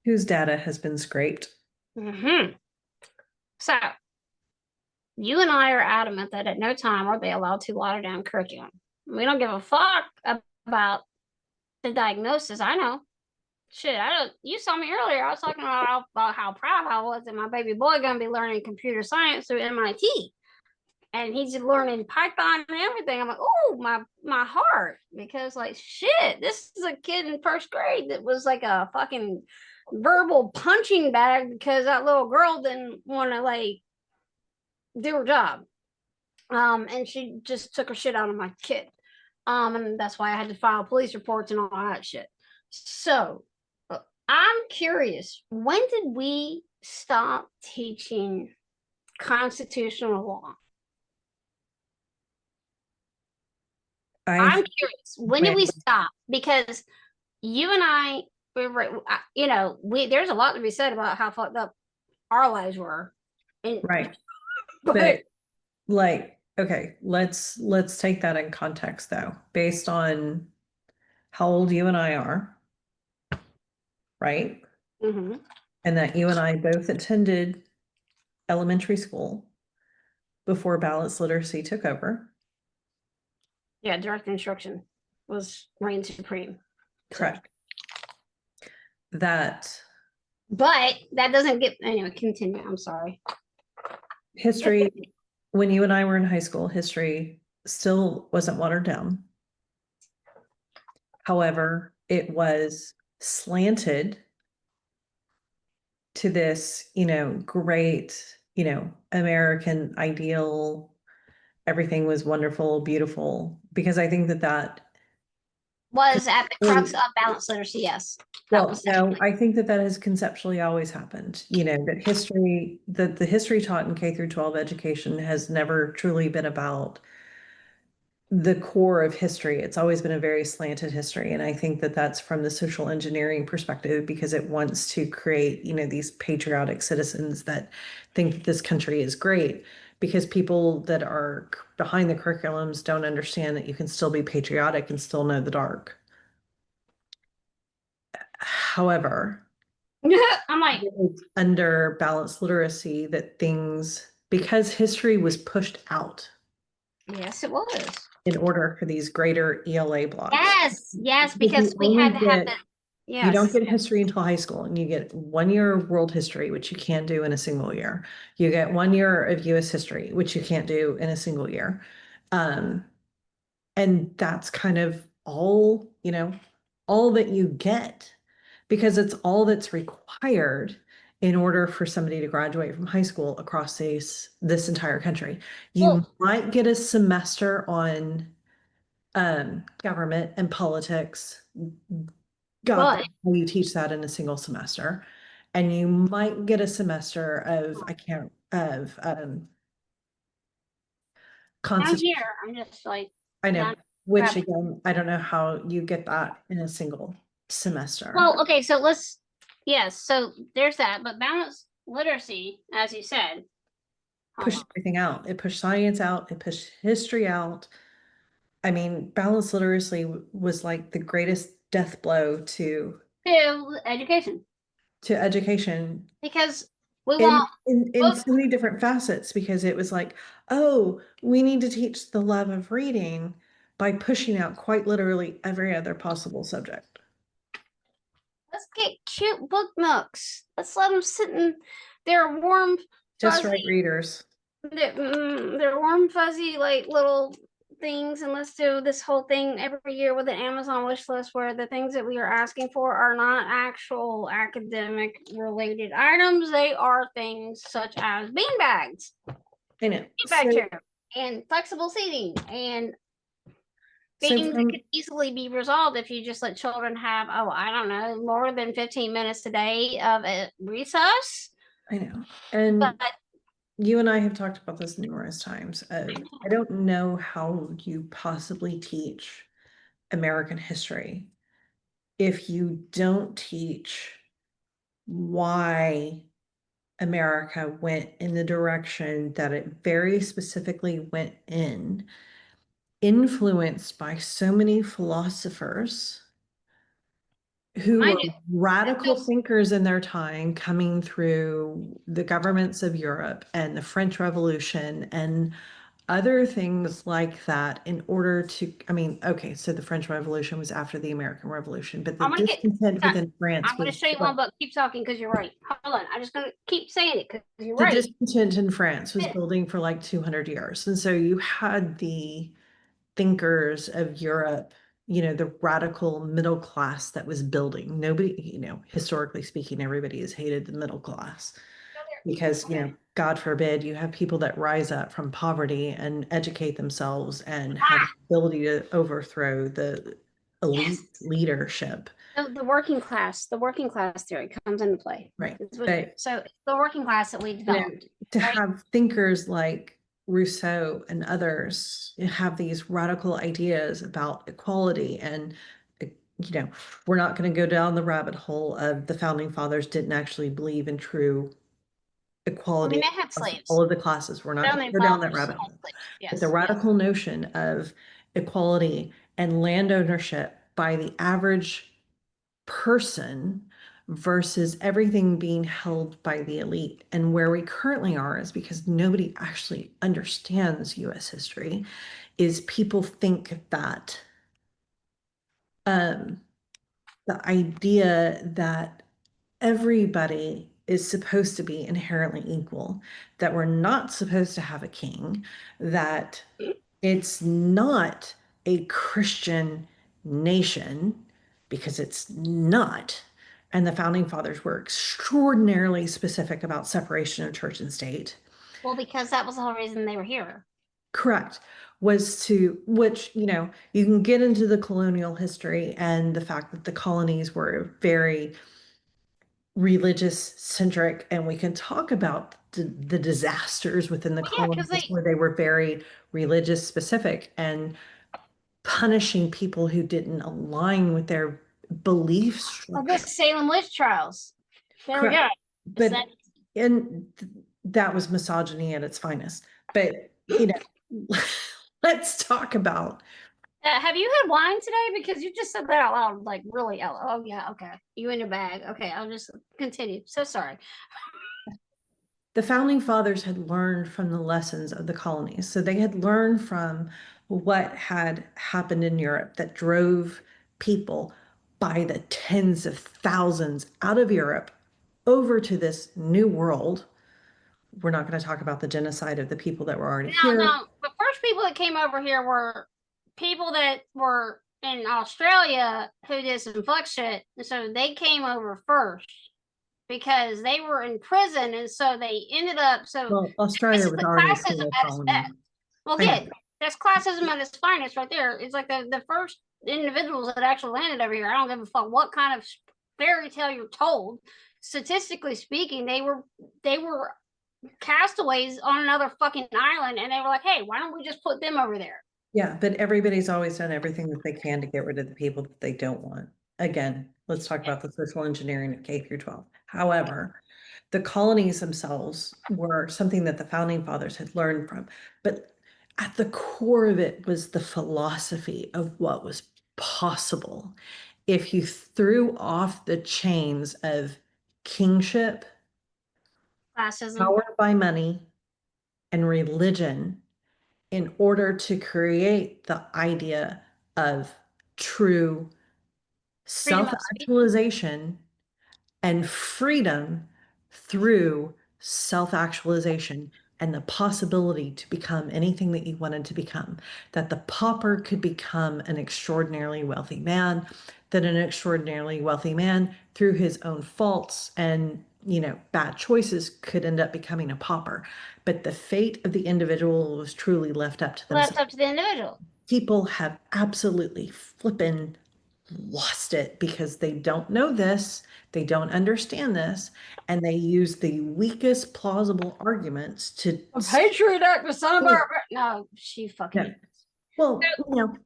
Whose data has been scraped? So you and I are adamant that at no time are they allowed to water down curriculum. We don't give a fuck about the diagnosis. I know. Shit, I don't. You saw me earlier. I was talking about how proud I was that my baby boy gonna be learning computer science through MIT, and he's learning Python and everything. I'm like, oh, my heart, because like shit, this is a kid in first grade that was like a fucking verbal punching bag because that little girl didn't want to like do her job, and she just took her shit out of my kid, and that's why I had to file police reports and all that shit. So I'm curious, when did we stop teaching constitutional law? I'm curious, when did we stop? Because you and I, there's a lot to be said about how fucked up our lives were. Right. But like, okay, let's take that in context though, based on how old you and I are, right? Mm-hmm. And that you and I both attended elementary school before balance literacy took over. Yeah, direct instruction was reigned supreme. Correct. But that doesn't get, anyway, continue. I'm sorry. History, when you and I were in high school, history still wasn't watered down. However, it was slanted to this, great, American ideal. Everything was wonderful, beautiful, because I think that Was at the crux really, of balanced literacy, yes. That well, was no, definitely. I think that has conceptually always happened, that the history taught in K through 12 education has never truly been about the core of history. It's always been a very slanted history. And I think that that's from the social engineering perspective because it wants to create, these patriotic citizens that think that this country is great because people that are behind the curriculums don't understand that you can still be patriotic and still know the dark. However, I'm like, it's under balanced literacy that because history was pushed out yes, it was. in order for these greater ELA blocks. Yes, yes, Because because we had to have the, you don't yes. get history until high school, and you get 1 year of world history, which you can't do in a single year. You get 1 year of US history, which you can't do in a single year. Um, and that's kind of all that you get because it's all that's required in order for somebody to graduate from high school across this entire country. You Well, might get a semester on government and politics. God, but knows how you teach that in a single semester. And you might get a semester of, I can't, of down constitution. here, I'm just like, I know, not which grabbing. again, I don't know how you get that in a single semester. Well, okay, so yes, so there's that, but balanced literacy, as you said, hold Push on. everything out. It pushed science out, it pushed history out. I mean, balanced literacy was like the greatest death blow To education, to education because we in want in book. so many different facets because it was like, oh, we need to teach the love of reading by pushing out quite literally every other possible subject. Let's get cute book nooks. Let's let them sit in their warm, Just fuzzy, right readers. their warm, fuzzy, like little things, and let's do this whole thing every year with an Amazon wish list where the things that we are asking for are not actual academic related items. They are things such as bean bags, I know. beanbag chair, and flexible seating, and So things that from could easily be resolved if you just let children have, oh, I don't know, more than 15 minutes a day of a recess. I know. But And you and I have talked about this numerous times. I don't know how you possibly teach American history if you don't teach why America went in the direction that it very specifically went in, influenced by so many philosophers who mind were you, radical those, thinkers in their time coming through the governments of Europe and the French Revolution and other things like that in order to, I mean, okay, so the French Revolution was after the American Revolution, but the I'm gonna get. discontent within I'm France gonna was show you one book. Keep talking because you're right. Hold on. I'm just gonna keep saying it because you're the right. discontent in France was building for like 200 years. And so you had the thinkers of Europe, the radical middle class that was building. Nobody, historically speaking, everybody has hated the middle class because, God forbid, you have people that rise up from poverty and educate themselves and have the Ah, ability to overthrow the elite yes. leadership. The working class theory comes into play. Right. So it's the working class that we you know, developed, to right? have thinkers like Rousseau and others have these radical ideas about equality and we're not going to go down the rabbit hole of the founding fathers didn't actually believe in true I mean, equality they had across all slaves. of the classes. We're not going to Founding go down that fathers rabbit had hole. slaves. But the Yes, yes. radical notion of equality and land ownership by the average person versus everything being held by the elite. And where we currently are is because nobody actually understands US history, is people think that um, the idea that everybody is supposed to be inherently equal, that we're not supposed to have a king, that It's not a Christian nation because it's not. And the founding fathers were extraordinarily specific about separation of church and state. Well, because that was the whole reason they were here. Correct. Was to which, you can get into the colonial history and the fact that the colonies were very religious centric, and we can talk about the disasters within the Well, yeah, because colonies where they were very religious specific and punishing people who didn't align with their belief like the structure. Salem witch trials. There we go. Correct. Is But that and that was misogyny at its finest. But let's talk about have you had wine today? Because you just said that out loud, like really out loud. Oh yeah, okay. You in your bag. Okay, I'll just continue. So sorry. the founding fathers had learned from the lessons of the colonies. So they had learned from what had happened in Europe that drove people by the tens of thousands out of Europe over to this new world. We're not going to talk about the genocide of the people that were already here. No. The first people that came over here were people that were in Australia who did some fuck shit. So they came over first because they were in prison, and so they ended up. So Well, Australia this is was the already a classism colonial at its colony. best. Well, I know. yeah, that's classism at its finest right there. It's like the first individuals that actually landed over here. I don't give a fuck what kind of fairy tale you're told. Statistically speaking, they were castaways on another fucking island, and they were like, hey, why don't we just put them over there? Yeah, but everybody's always done everything that they can to get rid of the people that they don't want. Again, let's talk about the social engineering of K through 12. However, the colonies themselves were something that the founding fathers had learned from, but at the core of it was the philosophy of what was possible if you threw off the chains of kingship, Classism. power by money, and religion in order to create the idea of true Freedom of speech. self-actualization and freedom through self-actualization and the possibility to become anything that you wanted to become. That the pauper could become an extraordinarily wealthy man, that an extraordinarily wealthy man, through his own faults and bad choices, could end up becoming a pauper. But the fate of the individual was truly left up to themselves. Left up to the individual. People have absolutely flippin' lost it because they don't know this, they don't understand this, and they use the weakest plausible arguments to A Patriot Act, the son of our. No, she fucking. Yeah. Well,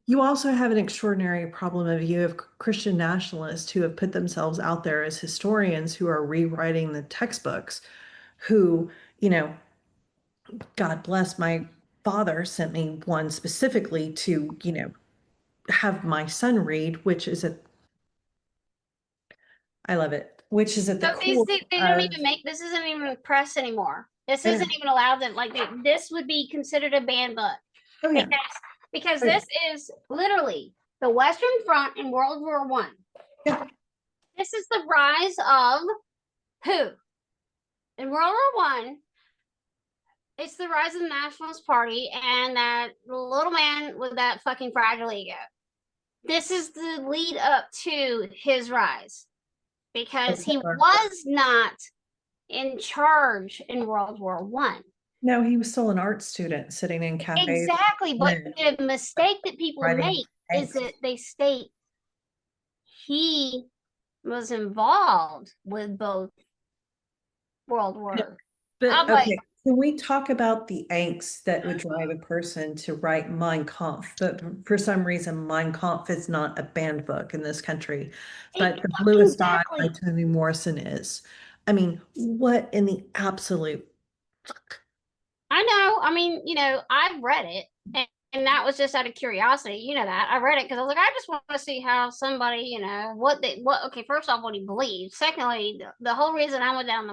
you also have an extraordinary problem of you have Christian nationalists who have put themselves out there as historians who are rewriting the textbooks, who, God bless, my father sent me one specifically to, have my son read, which is I love it, which is at the So these core they don't of, even make this isn't even press anymore. This I know. isn't even allowed them. Like this would be considered a banned book Oh yeah. because Oh, yeah. this is literally the Western Front in World War One. Yeah. This is the rise of who? In World War One, it's the rise of the Nationalist Party and that little man with that fucking fragile ego. This is the lead up to his rise because he was not in charge in World War One. No, he was still an art student sitting in cafes. Exactly, but the mistake that people make is that they state he was involved with both World Wars. But okay, can we talk about the angst that would drive a person to write Mein Kampf? But for some reason, Mein Kampf is not a banned book in this country, but The Bluest Eye by Toni Morrison is. I mean, what in the absolute fuck? I know. I mean, I've read it, and that was just out of curiosity. You know that I read it because I was like, I just want to see how somebody, Okay, first off, what he believes. Secondly, the whole reason I went down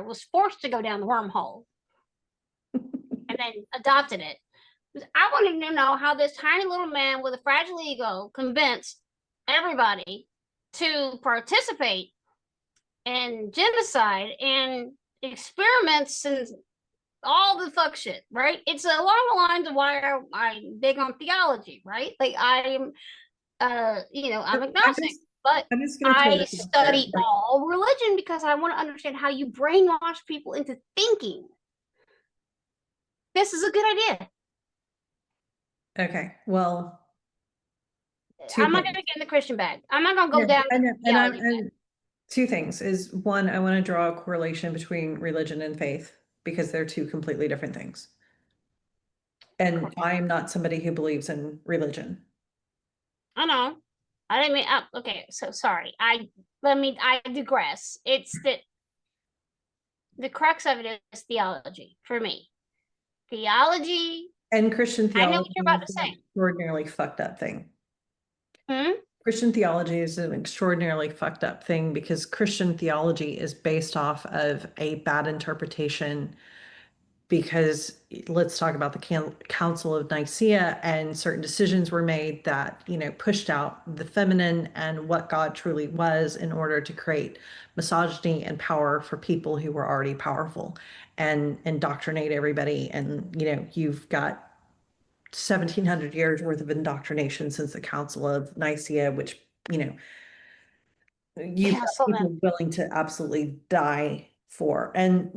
was forced to go down the wormhole, and then adopted it. I wanted to know how this tiny little man with a fragile ego convinced everybody to participate in genocide and experiments and all the fuck shit, right? It's along the lines of why I'm big on theology, right? Like I'm, I'm agnostic, but I'm just gonna throw I this out there. study all religion because I want to understand how you brainwash people into thinking this is a good idea. Okay, well, two I'm not going points. to get in the Christian bag. I'm not going to Yeah, go down I the know, theology bag. and two things is one, I want to draw a correlation between religion and faith because they're two completely different things. And I am not somebody who believes in religion. I know. I didn't mean. Okay, so sorry. I digress. It's that the crux of it is theology for me. Theology. And Christian I know what theology you're about is to an say. extraordinarily fucked up thing. Hmm? Christian theology is an extraordinarily fucked up thing because Christian theology is based off of a bad interpretation. Because let's talk about the Council of Nicaea, and certain decisions were made that, pushed out the feminine and what God truly was in order to create misogyny and power for people who were already powerful and indoctrinate everybody. And, you've got 1700 years worth of indoctrination since the Council of Nicaea, which, you've got Cancel them. people willing to absolutely die for. And,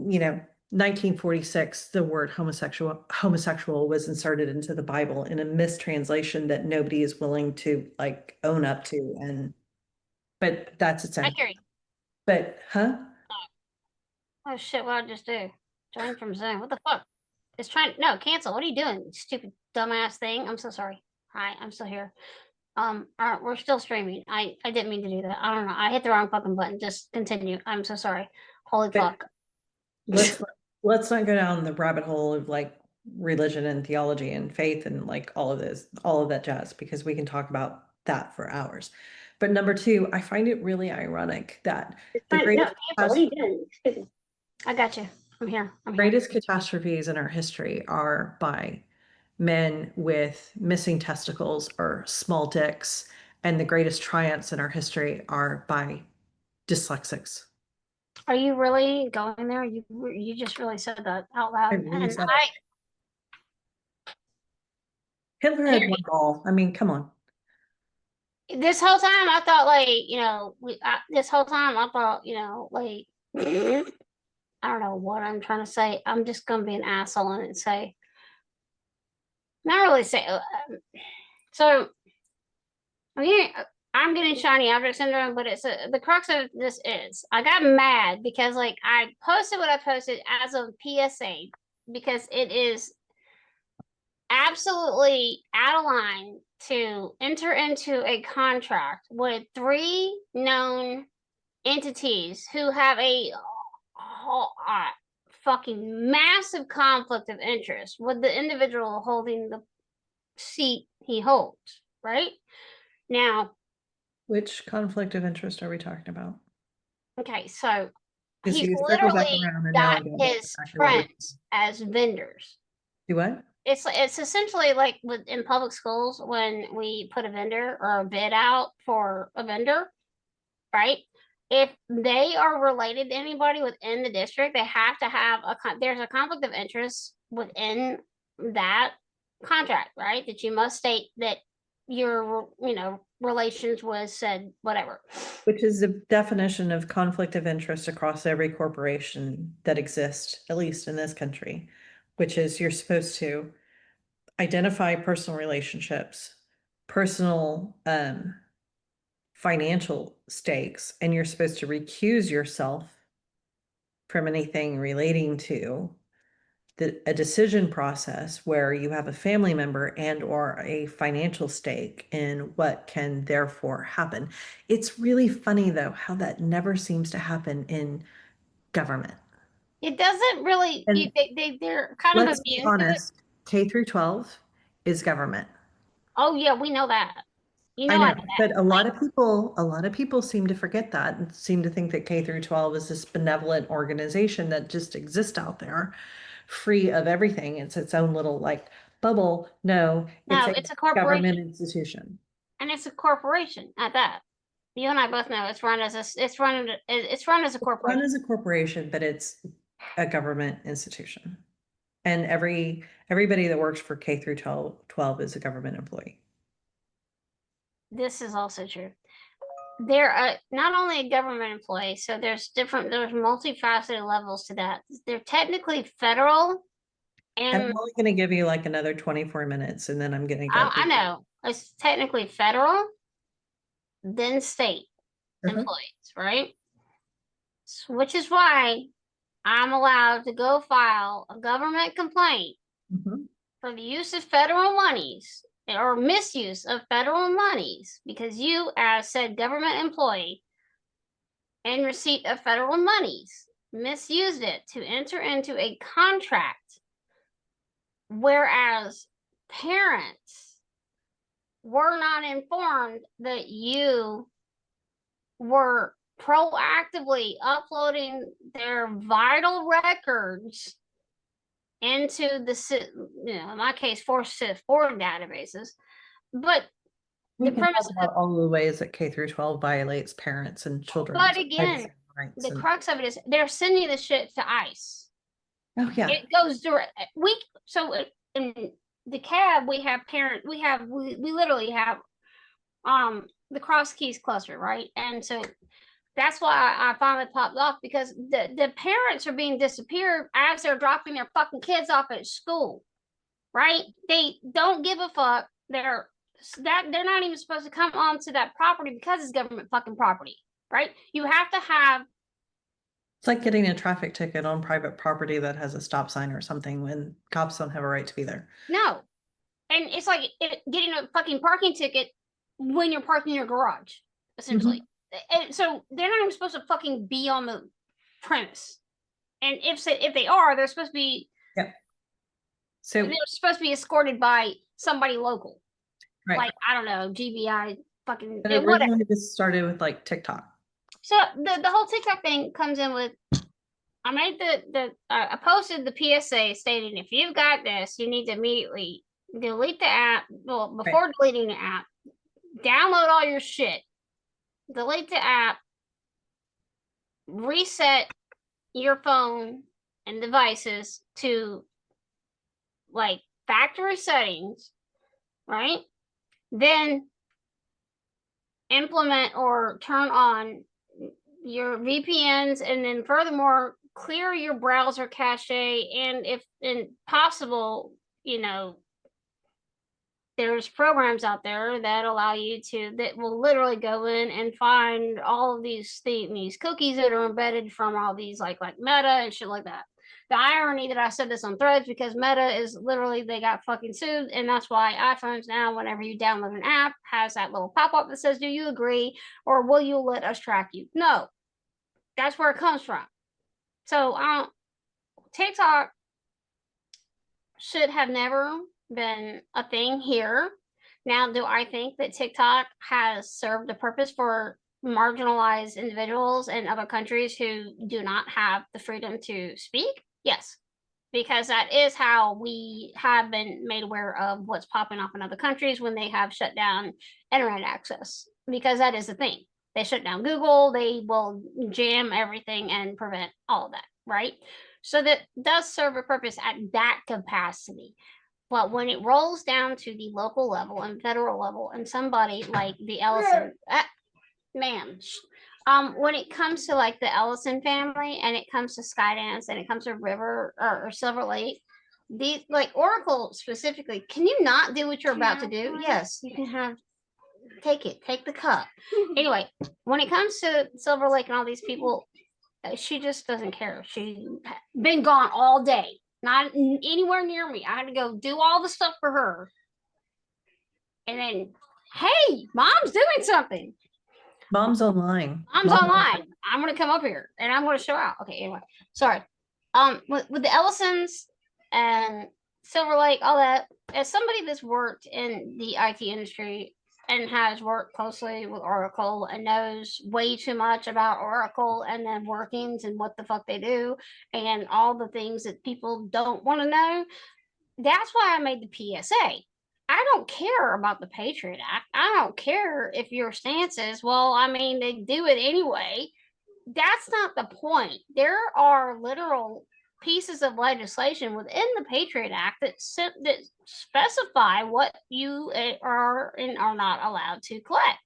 1946, the word homosexual was inserted into the Bible in a mistranslation that nobody is willing to like own up to. But that's its I own. hear you. But, huh? Oh shit! What I just do? Join from Zoom. What the fuck? It's trying. No, cancel. What are you doing? You stupid dumbass thing. I'm so sorry. Hi, I'm still here. We're still streaming. I didn't mean to do that. I don't know. I hit the wrong fucking button. Just continue. I'm so sorry. Holy But fuck. let's let's not go down the rabbit hole of like religion and theology and faith and like all of that jazz, because we can talk about that for hours. But number two, I find it really ironic that the No, greatest cancel. What are you doing? Excuse me. I got you. I'm here. I'm here. greatest catastrophes in our history are by men with missing testicles or small dicks, and the greatest triumphs in our history are by dyslexics. Are you really going there? You just really said that out I loud, really and said it. Hitler I had one ball. I mean, come on. this whole time I thought like this whole time I thought like I don't know what I'm trying to say. I'm just gonna be an asshole and say not really say. So I mean, I'm getting shiny object syndrome, but the crux of this is I got mad because like I posted what I posted as a PSA because it is absolutely out of line to enter into a contract with three known entities who have a fucking massive conflict of interest with the individual holding the seat he holds, right? Now, Which conflict of interest are we talking about? okay, so Because he's you circle back literally around and now I got get his exactly what we're friends as vendors. do what? It's essentially like with in public schools when we put a vendor or a bid out for a vendor, right? If they are related to anybody within the district, they have to have there's a conflict of interest within that contract, right? That you must state that your relations was said whatever. Which is the definition of conflict of interest across every corporation that exists, at least in this country, which is you're supposed to identify personal relationships, personal financial stakes, and you're supposed to recuse yourself from anything relating to a decision process where you have a family member and or a financial stake in what can therefore happen. It's really funny though how that never seems to happen in government. It doesn't really. And They're kind of let's be immune to it. honest, K through 12 is government. Oh yeah, we know that. I I know, know but that. Like, a lot of people seem to forget that and seem to think that K through 12 is this benevolent organization that just exists out there, free of everything. It's its own little like bubble. No, it's no, a it's a government corporation, institution. and it's a corporation at that. You and I both know it's run as a Run corporation. as a corporation, but it's a government institution. And everybody that works for K through 12 is a government employee. This is also true. They're not only a government employee, so there's multifaceted levels to that. They're technically federal, And and I'm only going to give you like another 24 minutes and then I'm going to go. I know it's technically federal, then state employees, right? Which is why I'm allowed to go file a government complaint for the use of federal monies or misuse of federal monies because you, as said government employee, in receipt of federal monies, misused it to enter into a contract, whereas parents were not informed that you were proactively uploading their vital records into the, in my case, 4 databases. But we can talk about all the ways that K through 12 violates parents and children. But again, the crux of it is they're sending the shit to ICE. Oh yeah, it goes direct. So in the cab we have we literally have the Cross Keys cluster, right? And so that's why I finally popped off, because the parents are being disappeared as they're dropping their fucking kids off at school, right? They don't give a fuck. They're not even supposed to come onto that property because it's government fucking property, right? You have to have. It's like getting a traffic ticket on private property that has a stop sign or something when cops don't have a right to be there. No. And it's like getting a fucking parking ticket when you're parking in your garage, essentially. And so they're not even supposed to fucking be on the premise. And if they are, they're supposed to be. Yep. So they're supposed to be escorted by somebody local. Right. Like, I don't know, GBI fucking. But originally this started with like TikTok. So the whole TikTok thing comes in with, I made I posted the PSA stating if you've got this, you need to immediately delete the app. Well, before deleting the app, download all your shit, delete the app, reset your phone and devices to like factory settings, right? Then implement or turn on your VPNs, and then furthermore clear your browser cache, and if possible, there's programs out there that allow you that will literally go in and find all of these cookies that are embedded from all these like Meta and shit like that. The irony that I said this on Threads, because Meta is literally, they got fucking sued, and that's why iPhones now, whenever you download an app, has that little pop-up that says, do you agree, or will you let us track you? No, that's where it comes from. So TikTok should have never been a thing here. Now, do I think that TikTok has served a purpose for marginalized individuals in other countries who do not have the freedom to speak? Yes, because that is how we have been made aware of what's popping off in other countries when they have shut down internet access, because that is the thing. They shut down Google, they will jam everything and prevent all of that, right? So that does serve a purpose at that capacity. But when it rolls down to the local level and federal level, and somebody like the Ellison, when it comes to like the Ellison family, and it comes to Skydance, and it comes to River or Silver Lake, these like Oracle specifically, can you not do what you're about to do? Yes, you can have. Take the cup. Anyway, when it comes to Silver Lake and all these people, she just doesn't care. She's been gone all day, not anywhere near me. I had to go do all the stuff for her. And then, hey, mom's doing something. Mom's online. Mom's online. I'm going to come up here and I'm going to show out. Okay, anyway, sorry. With the Ellisons and Silver Lake, all that, as somebody that's worked in the IT industry and has worked closely with Oracle and knows way too much about Oracle and then workings and what the fuck they do and all the things that people don't want to know, that's why I made the PSA. I don't care about the Patriot Act. I don't care if your stance is, well, I mean, they do it anyway. That's not the point. There are literal pieces of legislation within the Patriot Act that specify what you are and are not allowed to collect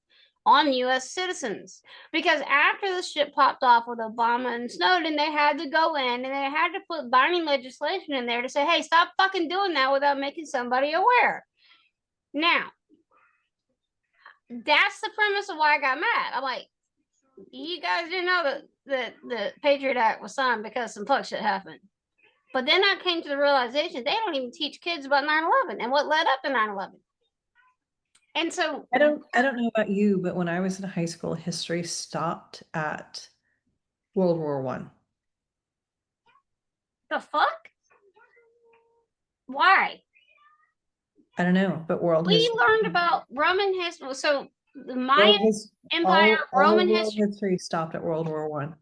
on U.S. citizens. Because after the shit popped off with Obama and Snowden, they had to go in and they had to put binding legislation in there to say, hey, stop fucking doing that without making somebody aware. Now, that's the premise of why I got mad. I'm like, you guys didn't know that the Patriot Act was signed because some fuck shit happened. But then I came to the realization they don't even teach kids about 9/11 and what led up to 9/11. And so I don't know about you, but when I was in high school, history stopped at World War One. The fuck? Why? I don't know, but We learned about Roman history. So the Mayan Empire, Roman history. History stopped at World War One.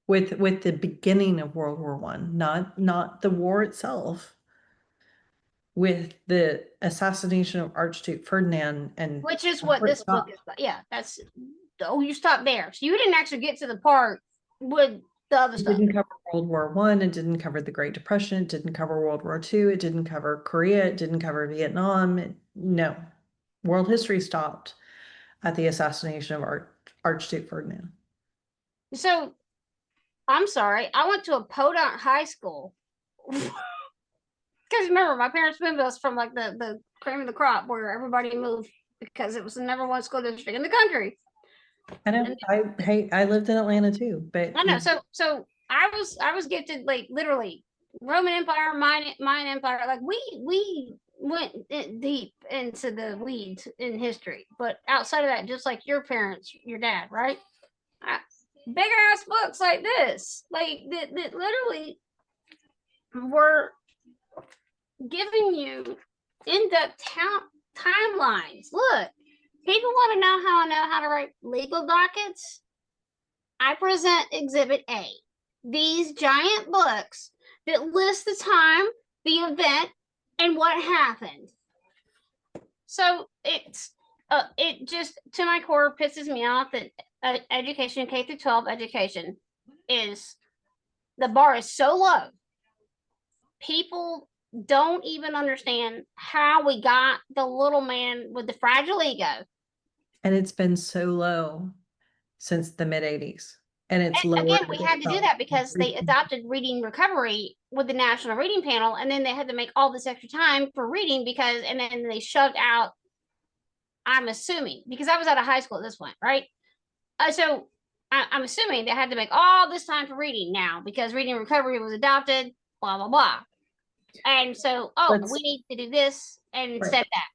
With the beginning of World War One, not the war itself. With the assassination of Archduke Ferdinand, and which is what this book is about. Yeah, that's you stop there. So you didn't actually get to the part with the other stuff. It didn't cover World War One. It didn't cover the Great Depression. It didn't cover World War II. It didn't cover Korea. It didn't cover Vietnam. No, world history stopped at the assassination of Archduke Ferdinand. So, I'm sorry, I went to a podunk high school. Because remember, my parents moved us from like the cream of the crop where everybody moved because it was the number one school district in the country. I know. I lived in Atlanta too, but I know. So I was gifted like literally Roman Empire, Mayan Empire. Like we went deep into the weeds in history, but outside of that, just like your parents, your dad, right? Big ass books like this, like that literally were giving you in-depth timelines. Look, people want to know how I know how to write legal dockets. I present Exhibit A. These giant books that list the time, the event, and what happened. So it just to my core pisses me off that education, K through 12 education, is the bar is so low. People don't even understand how we got the little man with the fragile ego. And it's been so low since the mid 80s. And it's lower. Again, we had to do that because they adopted reading recovery with the National Reading Panel, and then they had to make all this extra time for reading because, and then they shoved out, I'm assuming, because I was out of high school at this point, right? So I'm assuming they had to make all this time for reading now because reading recovery was adopted, blah, blah, blah. And so, we need to do this and instead that.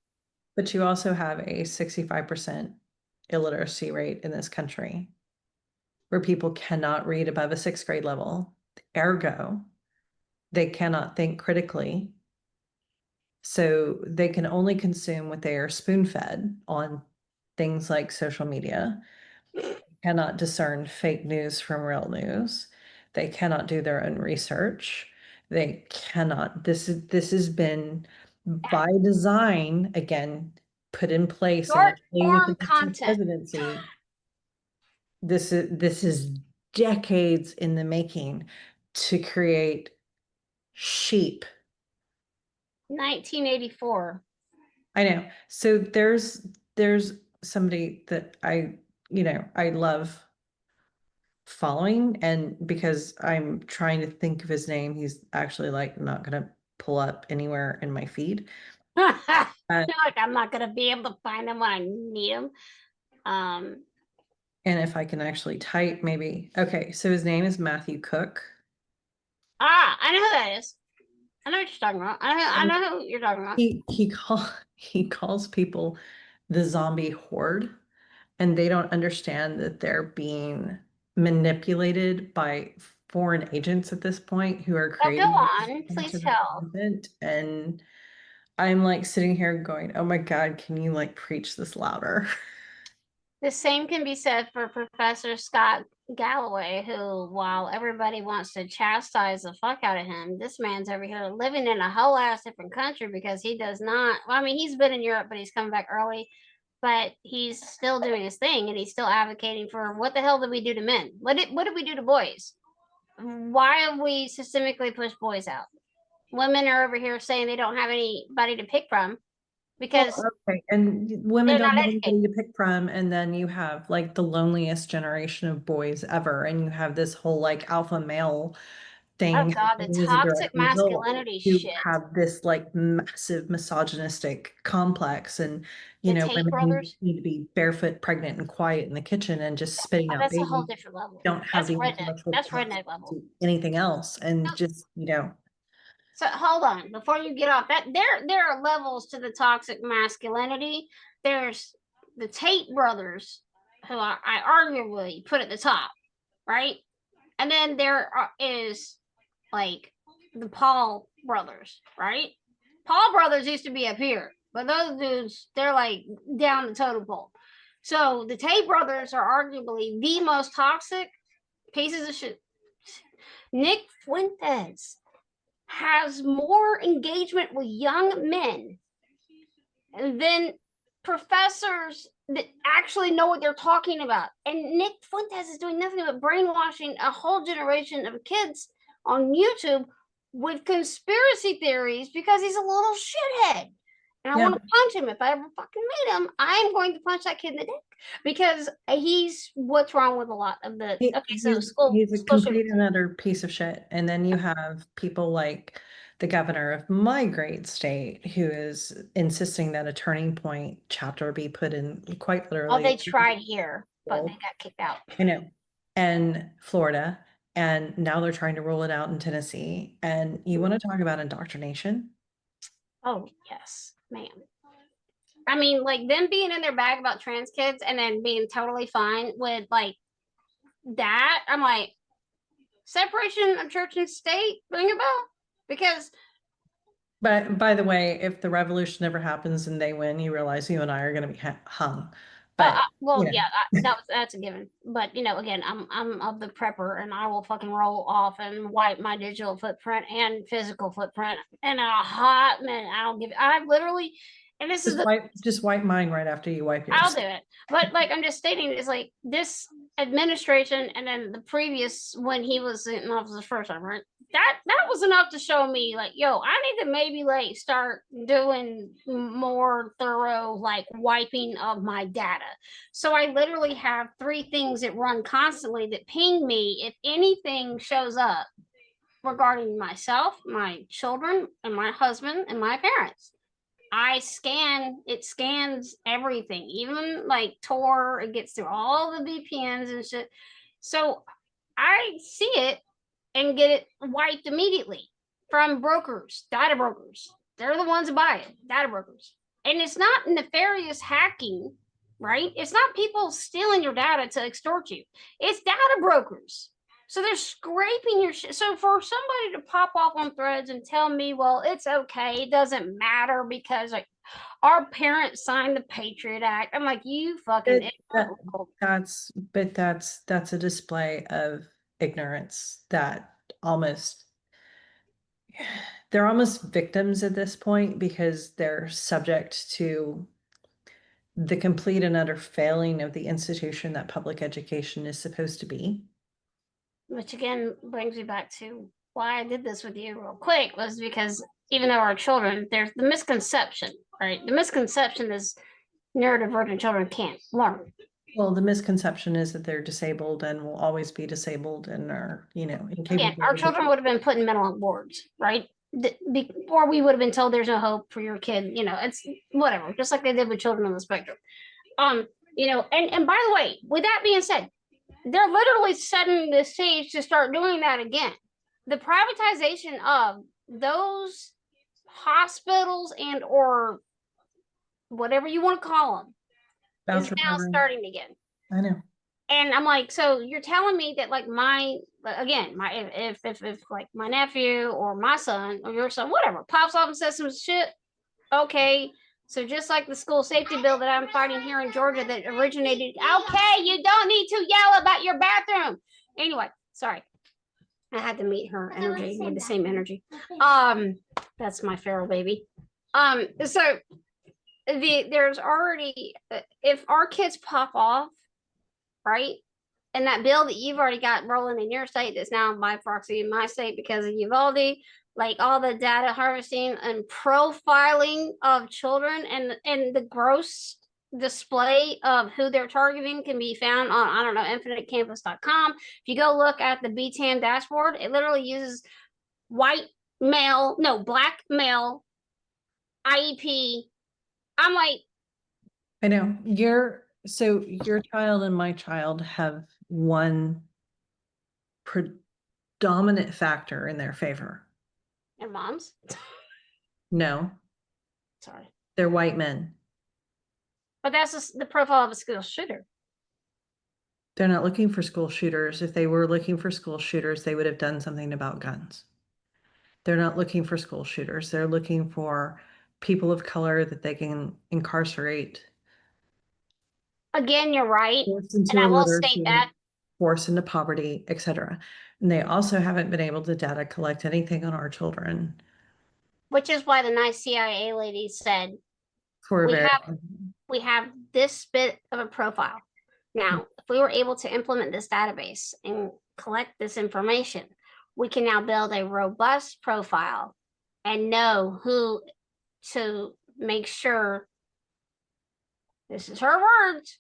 But you also have a 65% illiteracy rate in this country where people cannot read above a 6th grade level. Ergo, they cannot think critically. So they can only consume what they are spoon-fed on things like social media. Cannot discern fake news from real news. They cannot do their own research. They cannot. This has been by design, again, put in place Short form content. Presidency. This is decades in the making to create sheep. 1984. I know. So there's somebody that I love following, and because I'm trying to think of his name, he's actually like not gonna pull up anywhere in my feed. Like I'm not gonna be able to find him when I need him. And if I can actually type, maybe. Okay, so his name is Matthew Cook. I know who that is. I know what you're talking about. I know who you're talking about. He calls people the zombie horde, and they don't understand that they're being manipulated by foreign agents at this point who are creating. Go on, please tell. And I'm like sitting here going, oh my God, can you like preach this louder? The same can be said for Professor Scott Galloway, who, while everybody wants to chastise the fuck out of him, this man's over here living in a whole ass different country because he does not. Well, I mean, he's been in Europe, but he's coming back early. But he's still doing his thing, and he's still advocating for what the hell did we do to men? What did we do to boys? why have we systemically pushed boys out? Women are over here saying they don't have anybody to pick from because Okay, and women they're don't not have educated. anybody to pick from, and then you have like the loneliest generation of boys ever, and you have this whole like alpha male Oh thing God, the happening as a toxic direct result. masculinity You shit. have this like massive misogynistic complex, and The Tate women who brothers. need to be barefoot, pregnant, and quiet in the kitchen and just spitting Oh, out that's a whole babies different level. don't have That's the redneck. intellectual That's capacity redneck level. to do anything else, No, and just so hold on before you get off that. There are levels to the toxic masculinity. There's the Tate brothers, who I arguably put at the top, right? And then is like the Paul brothers, right? Paul brothers used to be up here, but those dudes, they're like down the totem pole. So the Tate brothers are arguably the most toxic pieces of shit. Nick Fuentes has more engagement with young men than professors that actually know what they're talking about. And Nick Fuentes is doing nothing but brainwashing a whole generation of kids on YouTube with conspiracy theories because he's a little shithead. And I yeah. want to punch him. If I ever fucking meet him, I'm going to punch that kid in the dick because he's what's wrong with a lot of the. Okay, so He's a school complete shootings. and utter piece of shit. And then you have people like the governor of my great state who is insisting that a Turning Point chapter be put in quite Oh, they literally. tried here, but they got kicked out. I know. And Florida. And now they're trying to roll it out in Tennessee. And you want to talk about indoctrination? Oh, yes, ma'am. I mean, like them being in their bag about trans kids and then being totally fine with like that. I'm like, separation of church and state, ring a bell? Because But by the way, if the revolution ever happens and they win, you realize you and I are going to be hung. But, well, you know, yeah, that's a given. But again, I'm of the prepper, and I will fucking roll off and wipe my digital footprint and physical footprint in a hot minute. I don't give. I literally, and this is the just wipe mine right after you wipe I'll yours. do it. But like I'm just stating is like this administration and then the previous when he was in office the first time, right? That was enough to show me like, yo, I need to maybe like start doing more thorough like wiping of my data. So I literally have 3 things that run constantly that ping me if anything shows up regarding myself, my children, and my husband and my parents. It scans everything, even like Tor, it gets through all the VPNs and shit. So I see it and get it wiped immediately from brokers, data brokers. They're the ones that buy it, data brokers. And it's not nefarious hacking, right? It's not people stealing your data to extort you, it's data brokers. So they're scraping your shit. So for somebody to pop off on threads and tell me, well, it's okay, it doesn't matter because like our parents signed the Patriot Act. I'm like, you fucking That's a display of ignorance that almost they're almost victims at this point because they're subject to the complete and utter failing of the institution that public education is supposed to be. Which again brings me back to why I did this with you real quick was because even though our children, there's the misconception, right? The misconception is neurodivergent children can't learn. Well, the misconception is that they're disabled and will always be disabled and are, incapable. Again, our children would have been put in mental wards, right? Before we would have been told there's no hope for your kid. It's whatever, just like they did with children on the spectrum. And by the way, with that being said, they're literally setting the stage to start doing that again. The privatization of those hospitals and or whatever you want to call them is now starting again. I know. And I'm like, so you're telling me that like my if like my nephew or my son or your son, whatever, pops off and says some shit, okay. So just like the school safety bill that I'm fighting here in Georgia that originated, okay, you don't need to yell about your bathroom. Anyway, sorry. I had to meet her energy, need the same energy. That's my feral baby. So there's already if our kids pop off, right? and that bill that you've already got rolling in your state that's now by proxy in my state because of Uvalde, like all the data harvesting and profiling of children and the gross display of who they're targeting can be found on, I don't know, infinitecampus.com. If you go look at the BTAM dashboard, it literally uses black male IEP. I'm like, I know your child and my child have one predominant factor in their favor. their moms. No, Sorry. they're white men. But that's just the profile of a school shooter. They're not looking for school shooters. If they were looking for school shooters, they would have done something about guns. They're not looking for school shooters. They're looking for people of color that they can incarcerate. Again, you're right. Force And into I will state illiteracy, that. force into poverty, etc. And they also haven't been able to data collect anything on our children Which is why the nice CIA lady said for a we very we have this bit of a profile. Now, if we were able to implement this database and collect this information, we can now build a robust profile and know who to make sure this is her words.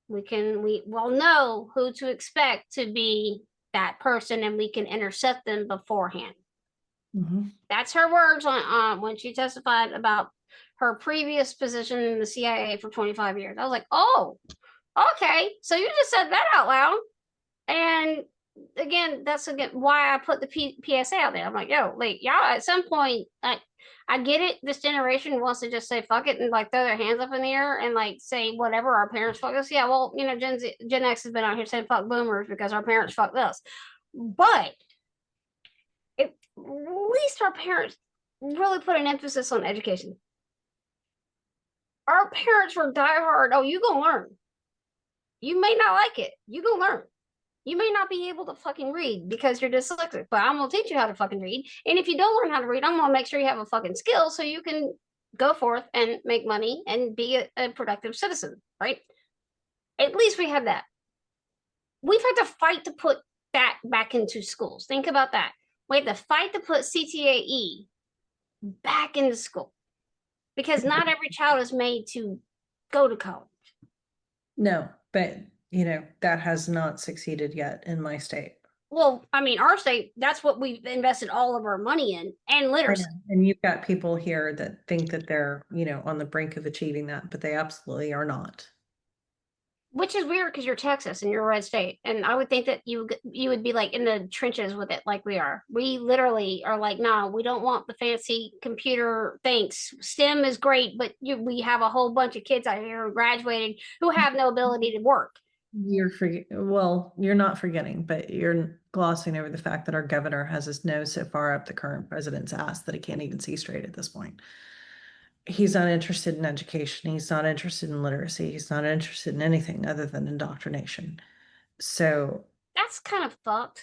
We will know who to expect to be that person and we can intercept them beforehand. Mhm. That's her words on when she testified about her previous position in the CIA for 25 years. I was like, oh, okay. So you just said that out loud. And again, that's again why I put the PSA out there. I'm like, yo, like y'all at some point, I get it. This generation wants to just say fuck it and like throw their hands up in the air and like say whatever our parents fucked us. Yeah, well, you know, Gen X has been out here saying fuck boomers because our parents fucked us. But at least our parents really put an emphasis on education. Our parents were diehard. Oh, you gonna learn. You may not like it. You gonna learn. You may not be able to fucking read because you're dyslexic, but I'm gonna teach you how to fucking read. And if you don't learn how to read, I'm gonna make sure you have a fucking skill so you can go forth and make money and be a productive citizen, right? At least we have that. We've had to fight to put that back into schools. Think about that. We had to fight to put CTAE back into school because not every child is made to go to college. No, but that has not succeeded yet in my state. Well, I mean, our state, that's what we've invested all of our money in and literacy. And you've got people here that think that they're, on the brink of achieving that, but they absolutely are not. Which is weird because you're Texas and you're a red state. And I would think that you would be like in the trenches with it like we are. We literally are like, no, we don't want the fancy computer things. STEM is great, but we have a whole bunch of kids out here graduating who have no ability to work. You're not forgetting, but you're glossing over the fact that our governor has his nose so far up the current president's ass that he can't even see straight at this point. He's not interested in education. He's not interested in literacy. He's not interested in anything other than indoctrination. So that's kind of fucked.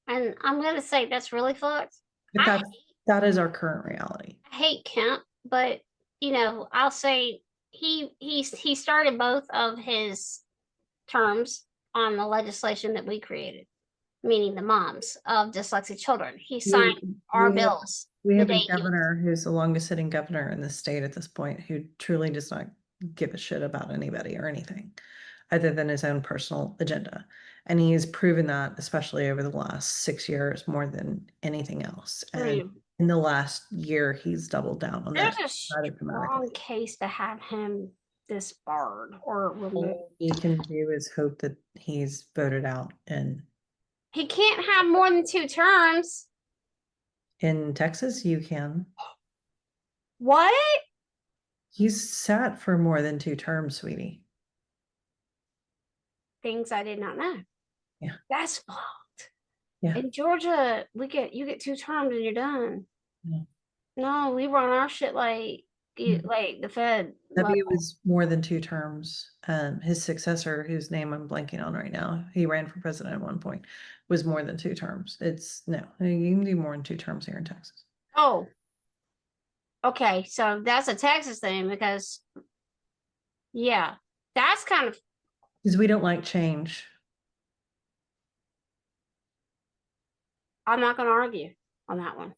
And I'm going to say that's really fucked. But that is our current reality. I hate Kemp, but I'll say he started both of his terms on the legislation that we created, meaning the moms of dyslexic children. He signed our bills. We have a governor who's the longest sitting governor in the state at this point who truly does not give a shit about anybody or anything other than his own personal agenda. And he has proven that, especially over the last 6 years, more than anything else. And in the last year, he's doubled down on that. There's a strong case to have him disbarred or removed. All he can do is hope that he's voted out. And he can't have more than 2 terms. In Texas, you can. What? He's sat for more than 2 terms, sweetie. Things I did not know. Yeah. That's fucked. Yeah. In Georgia, you get 2 terms and you're done. Yeah. No, we run our shit like the Fed. W was more than 2 terms. His successor, whose name I'm blanking on right now, he ran for president at one point, was more than 2 terms. No, you can do more than 2 terms here in Texas. Oh, okay. So that's a Texas thing because, yeah, that's kind of because we don't like change. I'm not going to argue on that one.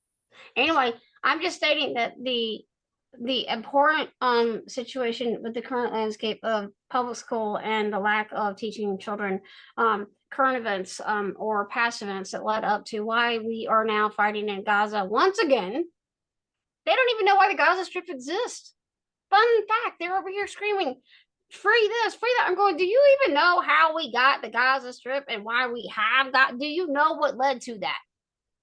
Anyway, I'm just stating that the abhorrent situation with the current landscape of public school and the lack of teaching children current events or past events that led up to why we are now fighting in Gaza once again. They don't even know why the Gaza Strip exists. Fun fact, they're over here screaming, free this, free that. I'm going, do you even know how we got the Gaza Strip and why we have got, do you know what led to that?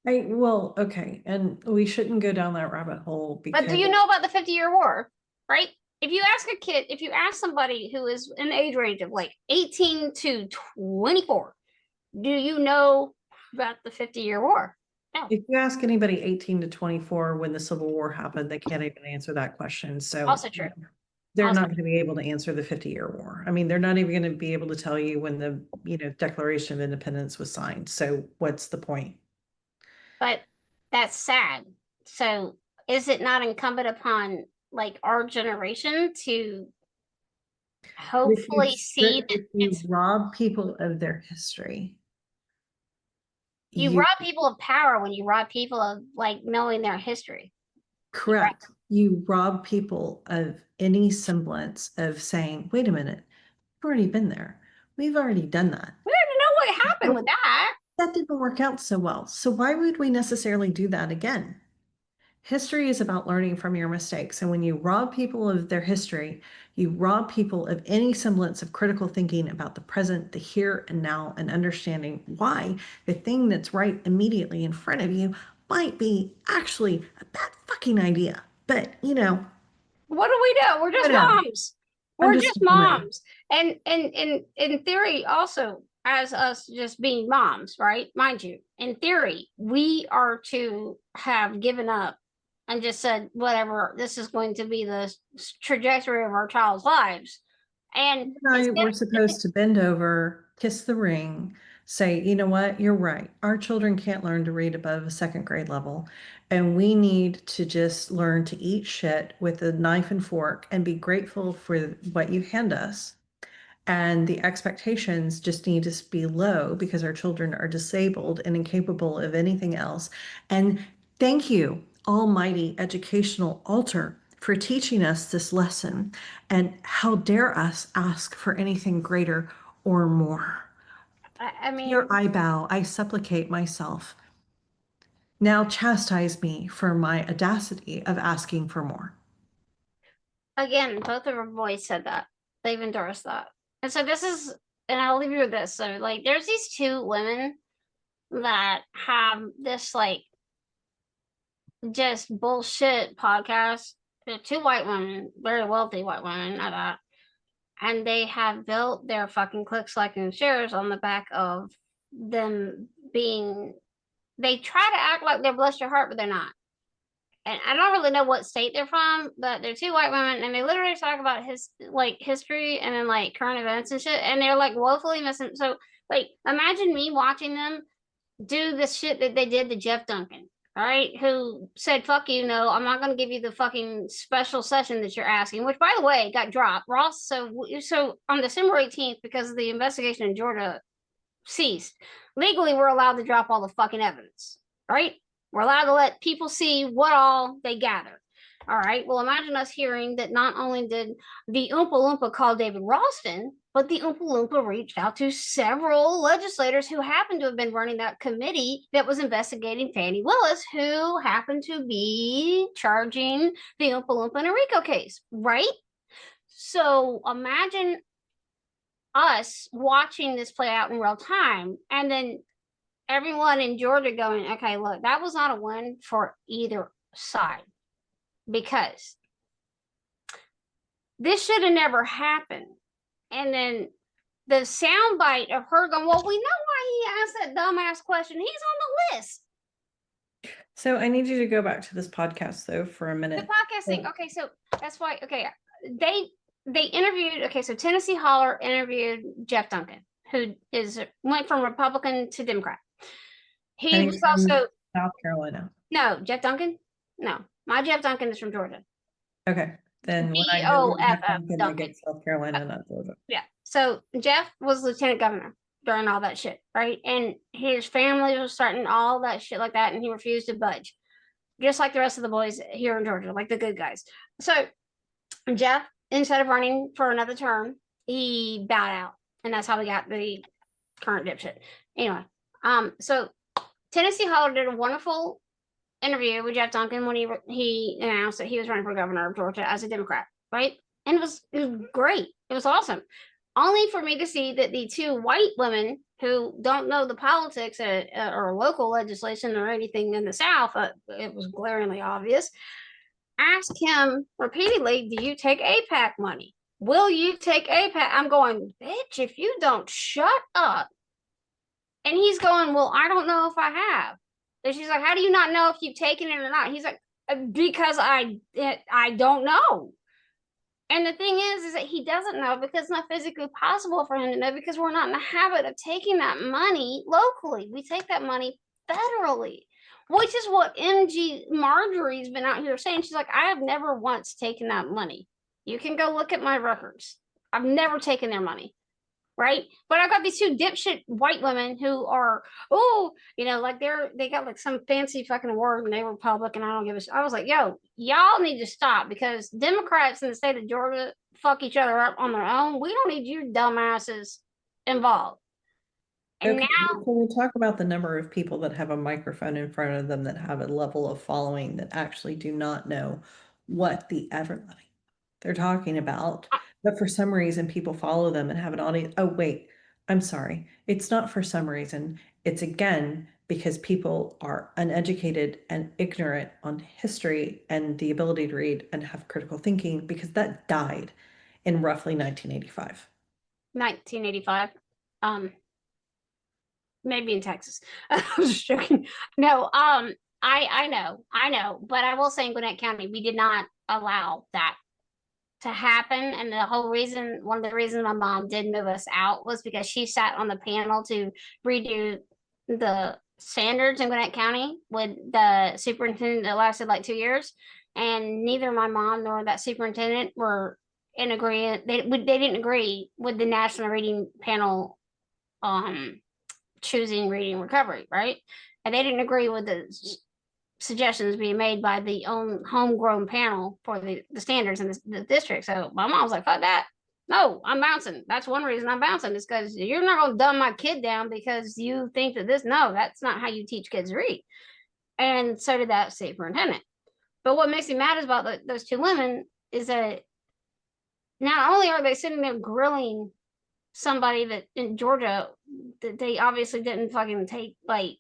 Well, okay, and we shouldn't go down that rabbit hole But do because you know about the 50-year war, right? If you ask a kid, if you ask somebody who is in the age range of like 18 to 24, do you know about the 50-year war? No. if you ask anybody 18 to 24 when the Civil War happened, they can't even answer that question. So Also true. they're Also not going to be able to answer the 50-year war. I mean, they're not even going to be able to tell you when the, Declaration of Independence was signed. So what's the point? But that's sad. So is it not incumbent upon like our generation to hopefully see that If you it's rob people of their history, you rob people of power when you rob people of like knowing their history. correct. You rob people of any semblance of saying, wait a minute, we've already been there. We've already done that. We already know what happened with that. That didn't work out so well. So why would we necessarily do that again? History is about learning from your mistakes. And when you rob people of their history, you rob people of any semblance of critical thinking about the present, the here and now, and understanding why the thing that's right immediately in front of you might be actually a bad fucking idea. But, What do we do? We're just whatever. moms. I'm We're just just a woman. moms. And in theory, also as us just being moms, right? Mind you, in theory, we are to have given up and just said, whatever, this is going to be the trajectory of our child's lives. And We're supposed to bend over, kiss the ring, say, you know what, you're right. Our children can't learn to read above a second grade level. And we need to just learn to eat shit with a knife and fork and be grateful for what you hand us. And the expectations just need to be low because our children are disabled and incapable of anything else. And thank you, almighty educational altar, for teaching us this lesson. And how dare us ask for anything greater or more? I mean, Here I bow, I supplicate myself. Now chastise me for my audacity of asking for more. again, both of our boys said that. They've endorsed that. And so this is, and I'll leave you with this. So, like, there's these two women that have this, like, just bullshit podcast. They're two white women, very wealthy white women at that. And they have built their fucking clicks, like, and shares on the back of them being, they try to act like they're bless your heart, but they're not. And I don't really know what state they're from, but they're two white women, and they literally talk about his like history and then like current events and shit, and they're like woefully missing. So like, imagine me watching them do the shit that they did to Jeff Duncan, all right, who said, "Fuck you, no, I'm not going to give you the fucking special session that you're asking," which, by the way, got dropped. Ross, so on December 18th, because the investigation in Georgia ceased, legally we're allowed to drop all the fucking evidence, right? We're allowed to let people see what all they gathered. All right. Well, imagine us hearing that not only did the Oompa Loompa call David Ralston, but the Oompa Loompa reached out to several legislators who happened to have been running that committee that was investigating Fannie Willis, who happened to be charging the Oompa Loompa in a RICO case, right? So imagine us watching this play out in real time, and then everyone in Georgia going, okay, look, that was not a win for either side, because this should have never happened. And then the soundbite of her going, well, we know why he asked that dumbass question. He's on the list. So I need you to go back to this podcast though for a minute. The podcast thing. Okay, so that's why. Okay, they interviewed. Okay, so Tennessee Holler interviewed Jeff Duncan, who went from Republican to Democrat. He was also South Carolina. No, Jeff Duncan. No, my Jeff Duncan is from Georgia. Okay, then when I get South Carolina, not Georgia. Yeah. So Jeff was lieutenant governor. during all that shit, right? And his family was starting all that shit like that, and he refused to budge, just like the rest of the boys here in Georgia, like the good guys. So Jeff, instead of running for another term, he bowed out, and that's how we got the current dipshit. Anyway, so Tennessee Hall did a wonderful interview with Jeff Duncan when he announced that he was running for governor of Georgia as a Democrat, right? And it was great. It was awesome. Only for me to see that the two white women who don't know the politics or local legislation or anything in the South, it was glaringly obvious, ask him repeatedly, do you take APAC money? Will you take APAC? I'm going, bitch, if you don't shut up. And he's going, well, I don't know if I have. And she's like, how do you not know if you've taken it or not? He's like, because I don't know. And the thing is that he doesn't know because it's not physically possible for him to know because we're not in the habit of taking that money locally. We take that money federally, which is what MG Marjorie's been out here saying. She's like, I have never once taken that money. You can go look at my records. I've never taken their money. Right. But I've got these two dipshit white women who are, oh, you know, like they got like some fancy fucking award and they were public and I don't give a shit. I was like, yo, y'all need to stop because Democrats in the state of Georgia fuck each other up on their own. We don't need you dumbasses involved. And Okay, now can we talk about the number of people that have a microphone in front of them that have a level of following that actually do not know what the ever loving they're talking about, but for some reason people follow them and have an audience. Oh, wait, I'm sorry. It's not for some reason. It's again because people are uneducated and ignorant on history and the ability to read and have critical thinking because that died in roughly 1985. 1985, maybe in Texas. I was just joking. No, I know, but I will say in Gwinnett County, we did not allow that to happen. And the whole reason, one of the reasons my mom did move us out was because she sat on the panel to redo the standards in Gwinnett County with the superintendent that lasted like 2 years. And neither my mom nor that superintendent were in agreement. They didn't agree with the national reading panel choosing reading recovery, right? And they didn't agree with the suggestions being made by the own homegrown panel for the standards in the district. So my mom was like, fuck that. No, I'm bouncing. That's one reason I'm bouncing is because you're not going to dumb my kid down because you think that this, no, that's not how you teach kids to read. And so did that superintendent. But what makes me mad about those two women is that not only are they sitting there grilling somebody that in Georgia that they obviously didn't fucking take like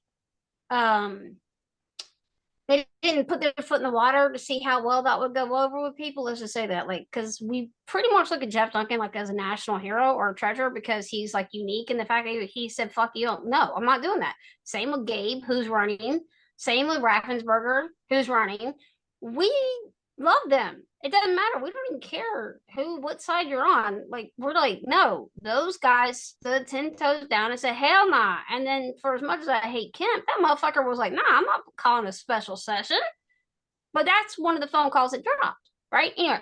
they didn't put their foot in the water to see how well that would go over with people. Let's just say that, like, because we pretty much look at Jeff Duncan like as a national hero or a treasure because he's like unique in the fact that he said, fuck you. No, I'm not doing that. Same with Gabe, who's running. Same with Raffensperger, who's running. We love them. It doesn't matter. We don't even care what side you're on. Like, we're like, no, those guys stood 10 toes down and said, hell nah. And then for as much as I hate Kemp, that motherfucker was like, nah, I'm not calling a special session. But that's one of the phone calls that dropped, right? Anyway,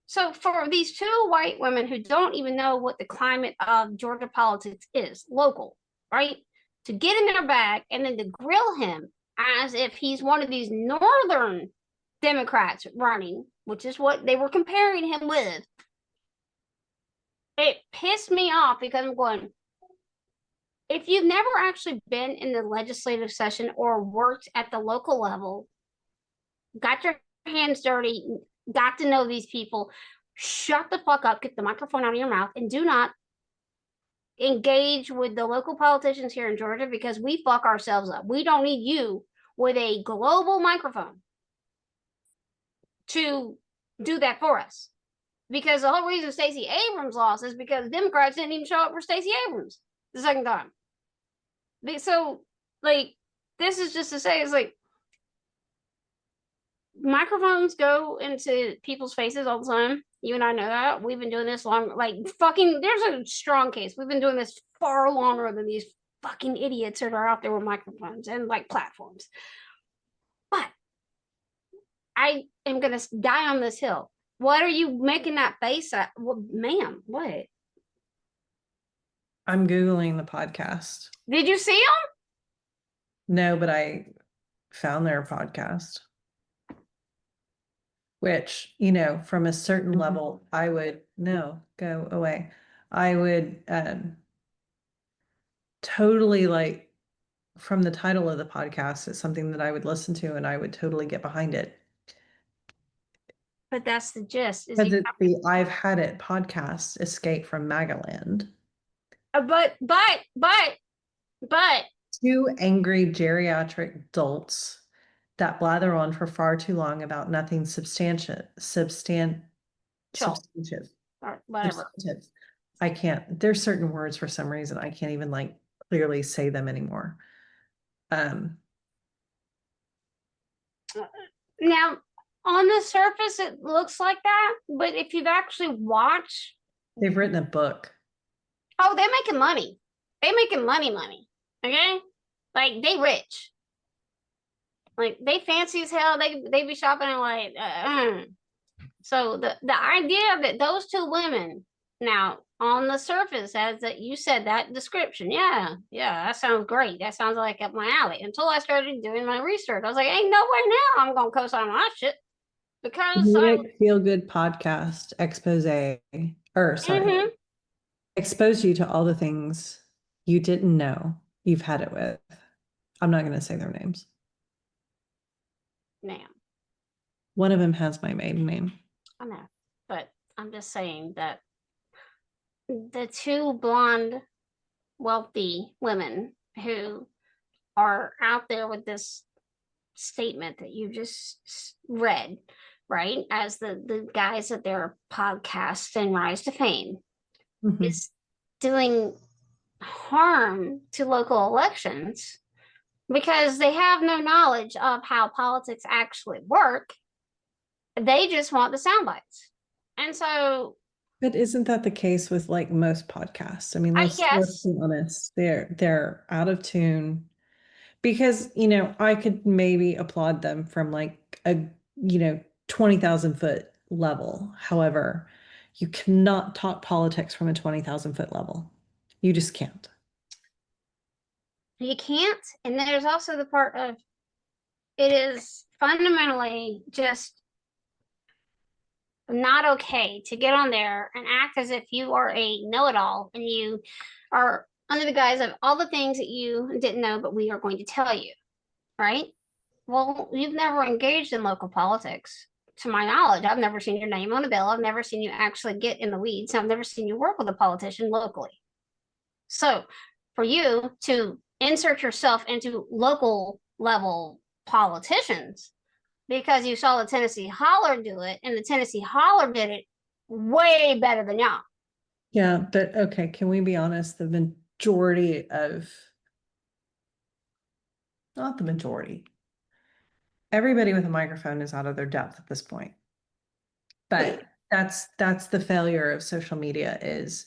so for these two white women who don't even know what the climate of Georgia politics is, local, right? To get in their bag and then to grill him as if he's one of these northern Democrats running, which is what they were comparing him with. It pissed me off because I'm going, if you've never actually been in the legislative session or worked at the local level, got your hands dirty, got to know these people, shut the fuck up, get the microphone out of your mouth, and do not engage with the local politicians here in Georgia because we fuck ourselves up. We don't need you with a global microphone to do that for us. Because the whole reason Stacey Abrams lost is because Democrats didn't even show up for Stacey Abrams the second time. So, like, this is just to say, it's like, microphones go into people's faces all the time. You and I know that. We've been doing this long, like, fucking, there's a strong case. We've been doing this far longer than these fucking idiots that are out there with microphones and, like, platforms. But I am going to die on this hill. What are you making that face at? Well, ma'am, what? I'm Googling the podcast. Did you see them? No, but I found their podcast, which, from a certain level, I would, no, go away. I would totally like, from the title of the podcast, it's something that I would listen to and I would totally get behind it. But that's the gist. Because it's the I've Had It podcast, Escape from Magaland. But Two angry geriatric dolts that blather on for far too long about nothing substantive. Or whatever. Substantive. I can't. There's certain words for some reason I can't even like clearly say them anymore. Now, on the surface, it looks like that, but if you've actually watched, They've written a book. oh, they're making money. They're making money. Okay, like they rich. Like they fancy as hell. They be shopping and like. So the idea that those two women now on the surface, as that you said that description, yeah, that sounds great. That sounds like up my alley. Until I started doing my research, I was like, ain't no way now I'm gonna co-sign my shit because Feel Good podcast expose, or sorry, expose you to all the things you didn't know you've had it with. I'm not going to say their names. Ma'am. One of them has my maiden name. I know, but I'm just saying that the two blonde, wealthy women who are out there with this statement that you just read, right? As the guys at their podcast and Rise to Fame is doing harm to local elections because they have no knowledge of how politics actually work. They just want the sound bites. And so, but isn't that the case with like most podcasts? I mean, let's be honest. They're out of tune because, I could maybe applaud them from like a, 20,000 foot level. However, you cannot talk politics from a 20,000 foot level. You just can't. You can't. And there's also the part of it is fundamentally just not okay to get on there and act as if you are a know-it-all and you are under the guise of all the things that you didn't know, but we are going to tell you, right? Well, you've never engaged in local politics. To my knowledge, I've never seen your name on a bill. I've never seen you actually get in the weeds. I've never seen you work with a politician locally. So for you to insert yourself into local level politicians because you saw the Tennessee Holler do it and the Tennessee Holler did it way better than y'all. Yeah, but okay, can we be honest? The majority of, not the majority, everybody with a microphone is out of their depth at this point. But that's the failure of social media is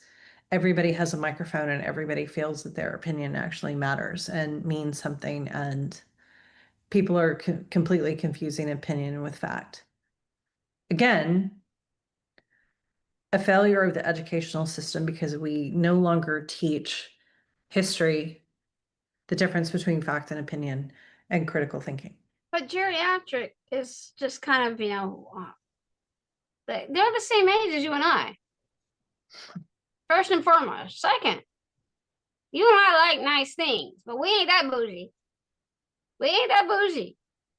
everybody has a microphone and everybody feels that their opinion actually matters and means something, and people are completely confusing opinion with fact. Again, a failure of the educational system because we no longer teach history, the difference between fact and opinion, and critical thinking. But geriatric is just kind of, they're the same age as you and I. First and foremost. Second, you and I like nice things, but we ain't that bougie.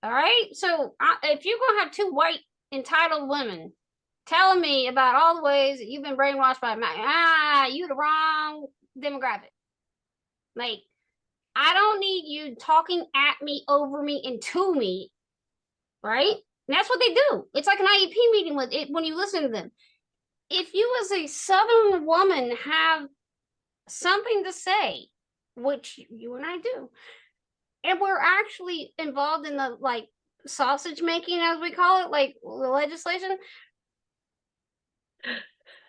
All right. So if you're going to have two white entitled women telling me about all the ways that you've been brainwashed by you the wrong demographic. Like, I don't need you talking at me, over me, and to me. Right? And that's what they do. It's like an IEP meeting with it when you listen to them. If you as a Southern woman have something to say, which you and I do, and we're actually involved in the like sausage making, as we call it, like the legislation,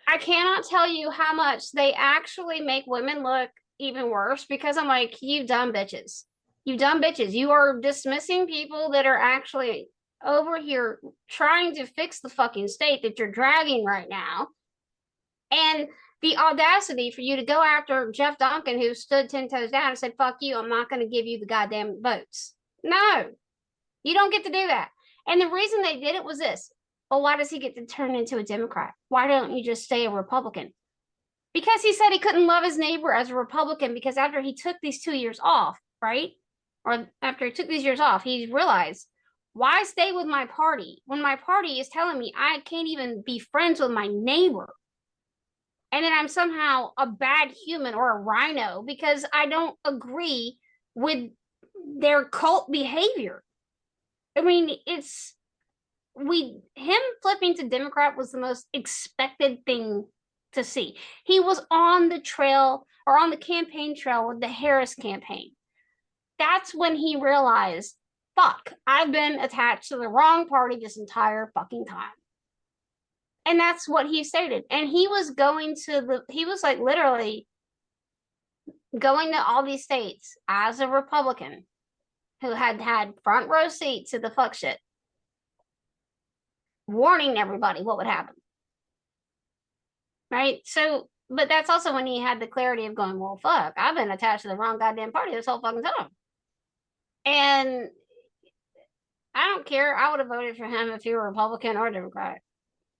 I cannot tell you how much they actually make women look even worse because I'm like, you dumb bitches. You are dismissing people that are actually over here trying to fix the fucking state that you're dragging right now. And the audacity for you to go after Jeff Duncan, who stood 10 toes down and said, fuck you, I'm not going to give you the goddamn votes. No, you don't get to do that. And the reason they did it was this. Well, why does he get to turn into a Democrat? Why don't you just stay a Republican? Because he said he couldn't love his neighbor as a Republican, because after he took these 2 years off, right? Or after he took these years off, he realized, why stay with my party when my party is telling me I can't even be friends with my neighbor? And then I'm somehow a bad human or a rhino because I don't agree with their cult behavior. I mean, him flipping to Democrat was the most expected thing to see. He was on the trail or on the campaign trail with the Harris campaign. That's when he realized, fuck, I've been attached to the wrong party this entire fucking time. And that's what he stated. And he was like literally going to all these states as a Republican who had front row seat to the fuck shit, warning everybody what would happen. Right? So, but that's also when he had the clarity of going, well, fuck, I've been attached to the wrong goddamn party this whole fucking time. And I don't care. I would have voted for him if he were Republican or Democrat.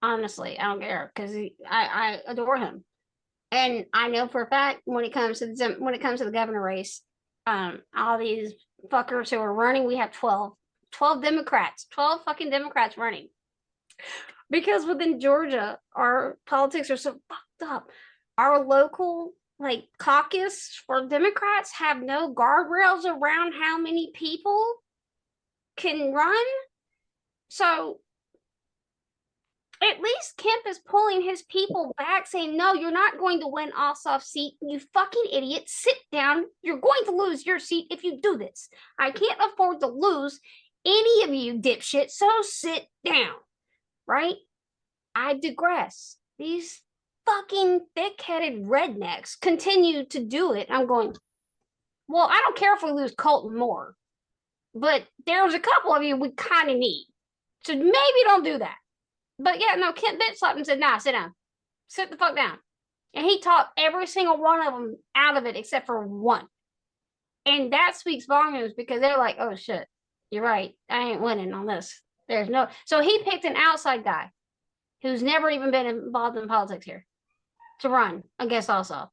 Honestly, I don't care because I adore him. And I know for a fact when it comes to the governor race, all these fuckers who are running, we have 12 Democrats, 12 fucking Democrats running. Because within Georgia, our politics are so fucked up. Our local like caucus for Democrats have no guardrails around how many people can run. So at least Kemp is pulling his people back, saying, no, you're not going to win Ossoff's seat. You fucking idiot. Sit down. You're going to lose your seat if you do this. I can't afford to lose any of you dipshit, so sit down. Right? I digress. These fucking thick-headed rednecks continue to do it. I'm going, well, I don't care if we lose Colton Moore, but there's a couple of you we kind of need. So maybe don't do that. But yeah, no, Kent bitch slapped and said, nah, sit down. Sit the fuck down. And he talked every single one of them out of it except for one. And that speaks volumes because they're like, oh shit, you're right. I ain't winning on this. There's no. So he picked an outside guy who's never even been involved in politics here to run against Ossoff.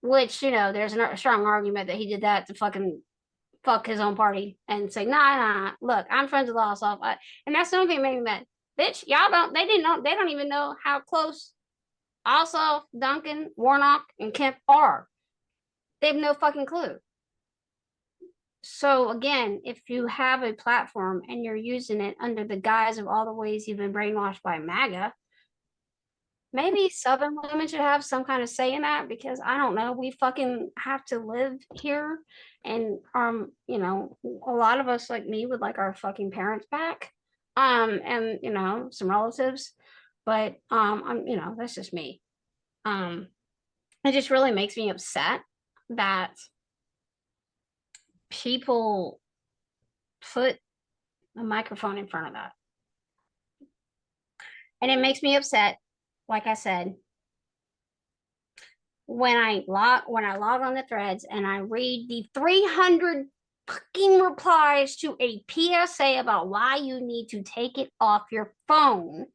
Which, you know, there's a strong argument that he did that to fucking fuck his own party and say, nah, look, I'm friends with Ossoff. And that's the only thing that made me mad. Bitch, they don't even know how close Ossoff, Duncan, Warnock, and Kemp are. They have no fucking clue. So again, if you have a platform and you're using it under the guise of all the ways you've been brainwashed by MAGA, maybe Southern women should have some kind of say in that, because I don't know, we fucking have to live here, and you know, a lot of us like me would like our fucking parents back. And you know, some relatives, but I'm, you know, that's just me. It just really makes me upset that people put a microphone in front of that. And it makes me upset, like I said, when I log on the threads and I read the 300 fucking replies to a PSA about why you need to take it off your phone,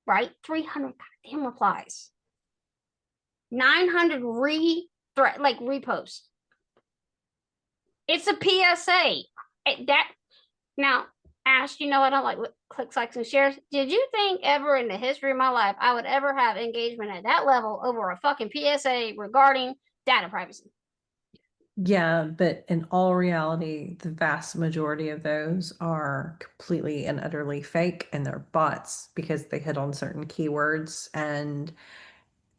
right? 300 goddamn replies. 900 reposts. It's a PSA. Now, Ash, you know I don't like clicks, likes, and shares. Did you think ever in the history of my life I would ever have engagement at that level over a fucking PSA regarding data privacy? Yeah, but in all reality, the vast majority of those are completely and utterly fake, and they're bots because they hit on certain keywords, and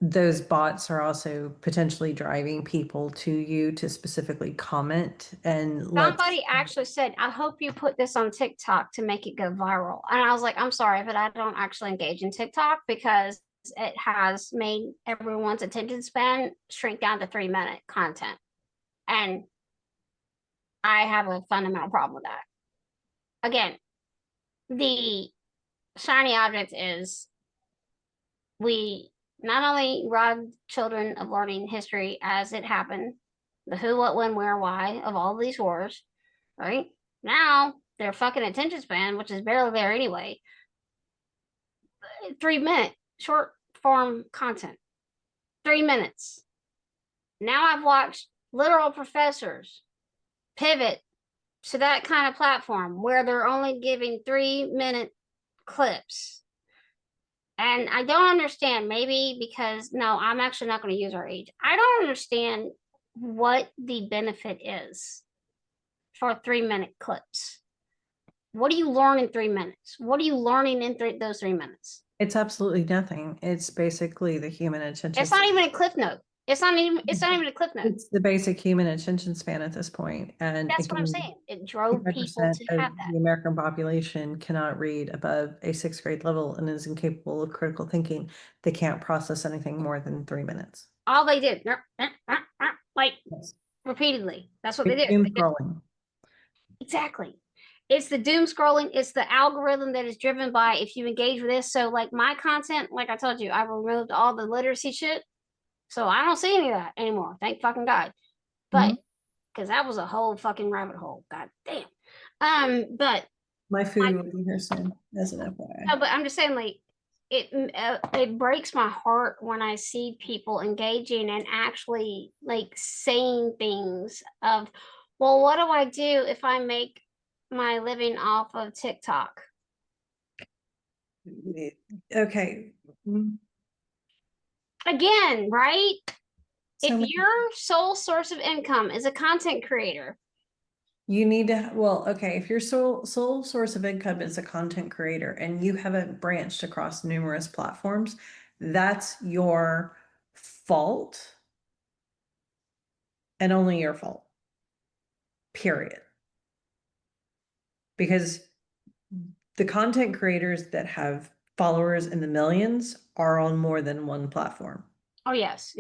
those bots are also potentially driving people to you to specifically comment. And somebody actually said, I hope you put this on TikTok to make it go viral. And I was like, I'm sorry, but I don't actually engage in TikTok because it has made everyone's attention span shrink down to 3-minute content. And I have a fundamental problem with that. Again, the shiny object is we not only robbed children of learning history as it happened, the who, what, when, where, why of all these wars, right? Now their fucking attention span, which is barely there anyway, 3 minute short form content, 3 minutes. Now I've watched literal professors pivot to that kind of platform where they're only giving 3 minute clips. And I don't understand, maybe because, no, I'm actually not going to use our age. I don't understand what the benefit is for 3 minute clips. What do you learn in 3 minutes? What are you learning in those 3 minutes? It's absolutely nothing. It's basically the human attention. It's not even a cliff note. It's not even a cliff note. It's the basic human attention span at this point. And That's what I'm again, saying. It drove people 5% to of have that. the American population cannot read above a 6th grade level and is incapable of critical thinking. They can't process anything more than 3 minutes. All they did, like Yes. repeatedly. That's what they did. Doom They did. scrolling. Exactly. It's the doom scrolling. It's the algorithm that is driven by if you engage with this. So, like my content, like I told you, I removed all the literacy shit. So I don't see any of that anymore. Thank fucking God. But because that was a whole fucking rabbit hole. God damn. But My food will be here soon, as an FYI. no, but I'm just saying, like, it breaks my heart when I see people engaging and actually like saying things of, well, what do I do if I make my living off of TikTok? Okay. Again, right? So If your sole source of income is a content creator, you need to, well, okay, if your sole source of income is a content creator and you haven't branched across numerous platforms, that's your fault and only your fault. Period. Because the content creators that have followers in the millions are on more than one platform. oh yes.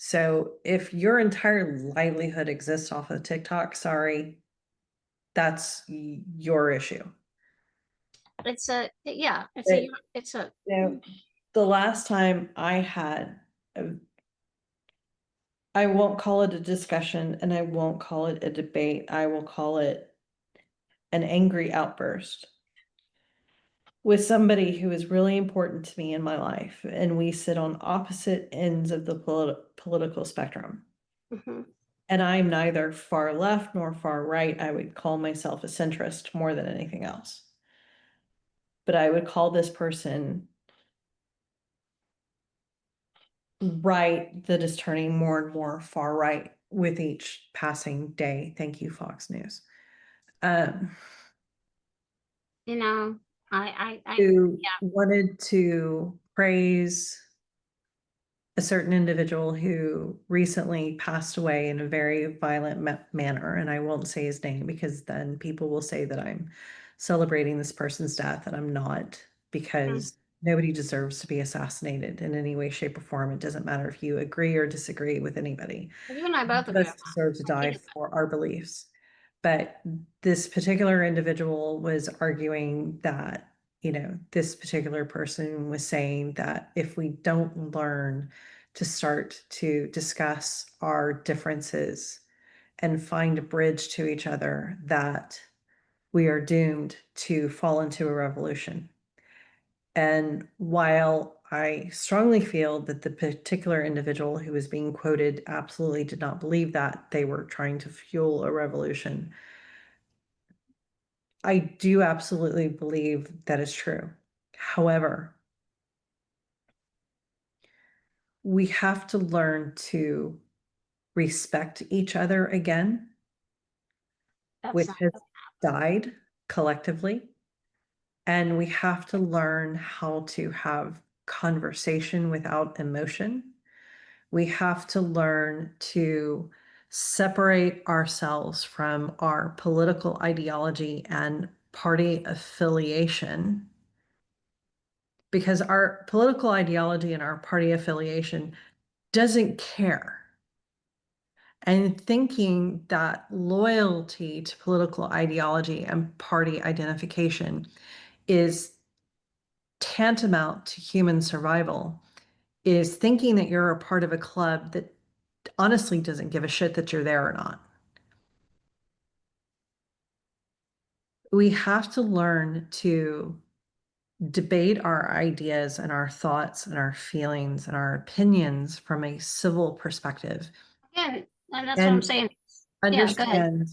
So if your entire livelihood exists off of TikTok, sorry, that's your issue. It's a yeah, it's a The last time I had, I won't call it a discussion and I won't call it a debate. I will call it an angry outburst with somebody who is really important to me in my life. And we sit on opposite ends of the political spectrum. mhm. And I'm neither far left nor far right. I would call myself a centrist more than anything else. But I would call this person right that is turning more and more far right with each passing day. Thank you, Fox News. You know, I Who yeah. wanted to praise a certain individual who recently passed away in a very violent manner. And I won't say his name because then people will say that I'm celebrating this person's death, and I'm not, because nobody deserves to be assassinated in any way, shape, or form. It doesn't matter if you agree or disagree with anybody. You and I both None of agree. us deserve to die for our beliefs. But this particular individual was arguing that, this particular person was saying that if we don't learn to start to discuss our differences and find a bridge to each other, that we are doomed to fall into a revolution. And while I strongly feel that the particular individual who was being quoted absolutely did not believe that they were trying to fuel a revolution, I do absolutely believe that is true. However, we have to learn to respect each other again, which has died collectively. And we have to learn how to have conversation without emotion. We have to learn to separate ourselves from our political ideology and party affiliation, because our political ideology and our party affiliation doesn't care. And thinking that loyalty to political ideology and party identification is tantamount to human survival is thinking that you're a part of a club that honestly doesn't give a shit that you're there or not. We have to learn to debate our ideas and our thoughts and our feelings and our opinions from a civil perspective. Again, and that's what I'm And saying. Yeah, go ahead. understand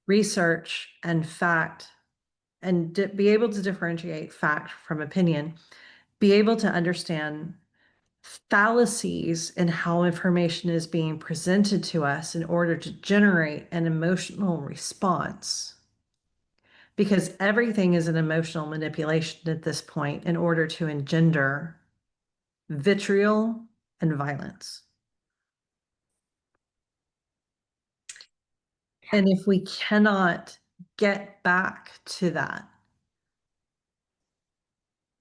research and fact and be able to differentiate fact from opinion, be able to understand fallacies in how information is being presented to us in order to generate an emotional response. Because everything is an emotional manipulation at this point in order to engender vitriol and violence. And if we cannot get back to that,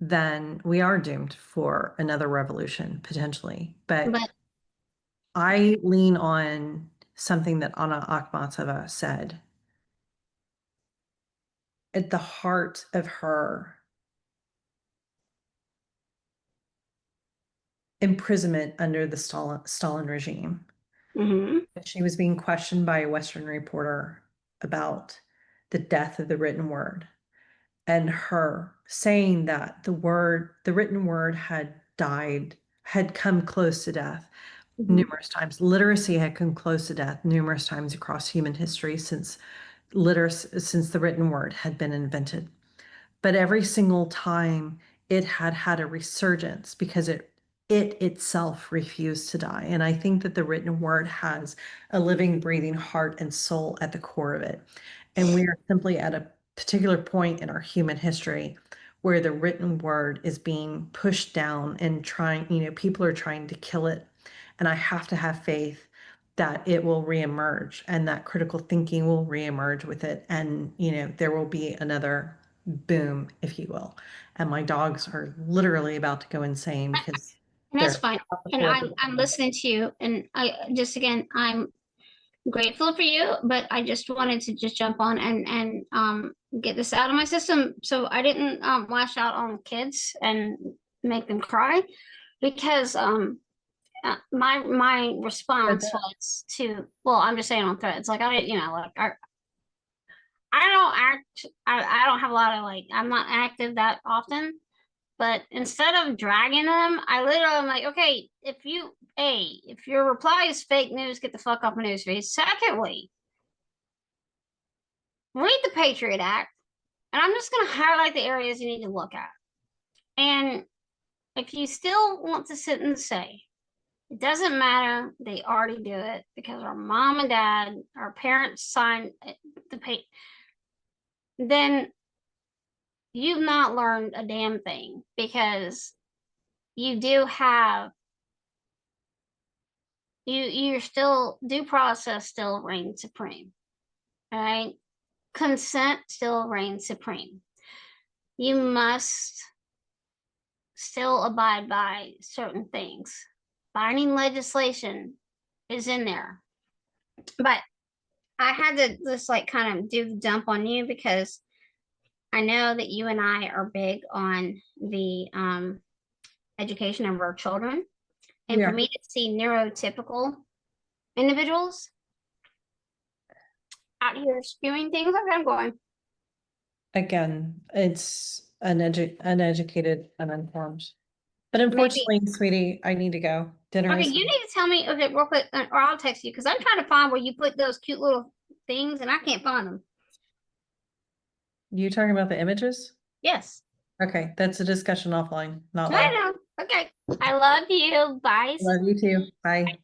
then we are doomed for another revolution potentially. But I lean on something that Anna Akhmatova said. At the heart of her imprisonment under the Stalin regime, Mm-hmm. she was being questioned by a Western reporter about the death of the written word, and her saying that the written word had died, had come close to death numerous times. Literacy had come close to death numerous times across human history since the written word had been invented. But every single time it had had a resurgence because it itself refused to die. And I think that the written word has a living, breathing heart and soul at the core of it. And we are simply at a particular point in our human history where the written word is being pushed down and people are trying to kill it. And I have to have faith that it will reemerge and that critical thinking will reemerge with it. And, there will be another boom, if you will. And my dogs are literally about to go insane because And that's they're fine. And I'm listening to you. And I'm grateful for you, but I just wanted to just jump on and get this out of my system so I didn't lash out on kids and make them cry because my response was to, well, I'm just saying on threads, like I don't have a lot of I'm not active that often, but instead of dragging them, I literally am like, okay, if your reply is fake news, get the fuck off my newsfeed. Secondly, read the Patriot Act, and I'm just gonna highlight the areas you need to look at. And if you still want to sit and say, it doesn't matter, they already do it because our mom and dad, our parents signed the pay, then you've not learned a damn thing because you do have you're still due process still reigns supreme. All right. Consent still reigns supreme. You must still abide by certain things. Binding legislation is in there. But I had to just kind of do the dump on you because I know that you and I are big on the education of our children. And for me to see neurotypical individuals out here spewing things, I'm going. Again, it's uneducated, uninformed. But unfortunately, sweetie, I need to go. Dinner. Okay, you need to tell me okay, real quick, or I'll text you because I'm trying to find where you put those cute little things and I can't find them. You talking about the images? Yes. Okay, that's a discussion offline, not I live. know. Okay. I love you. Bye. Love you too. Bye.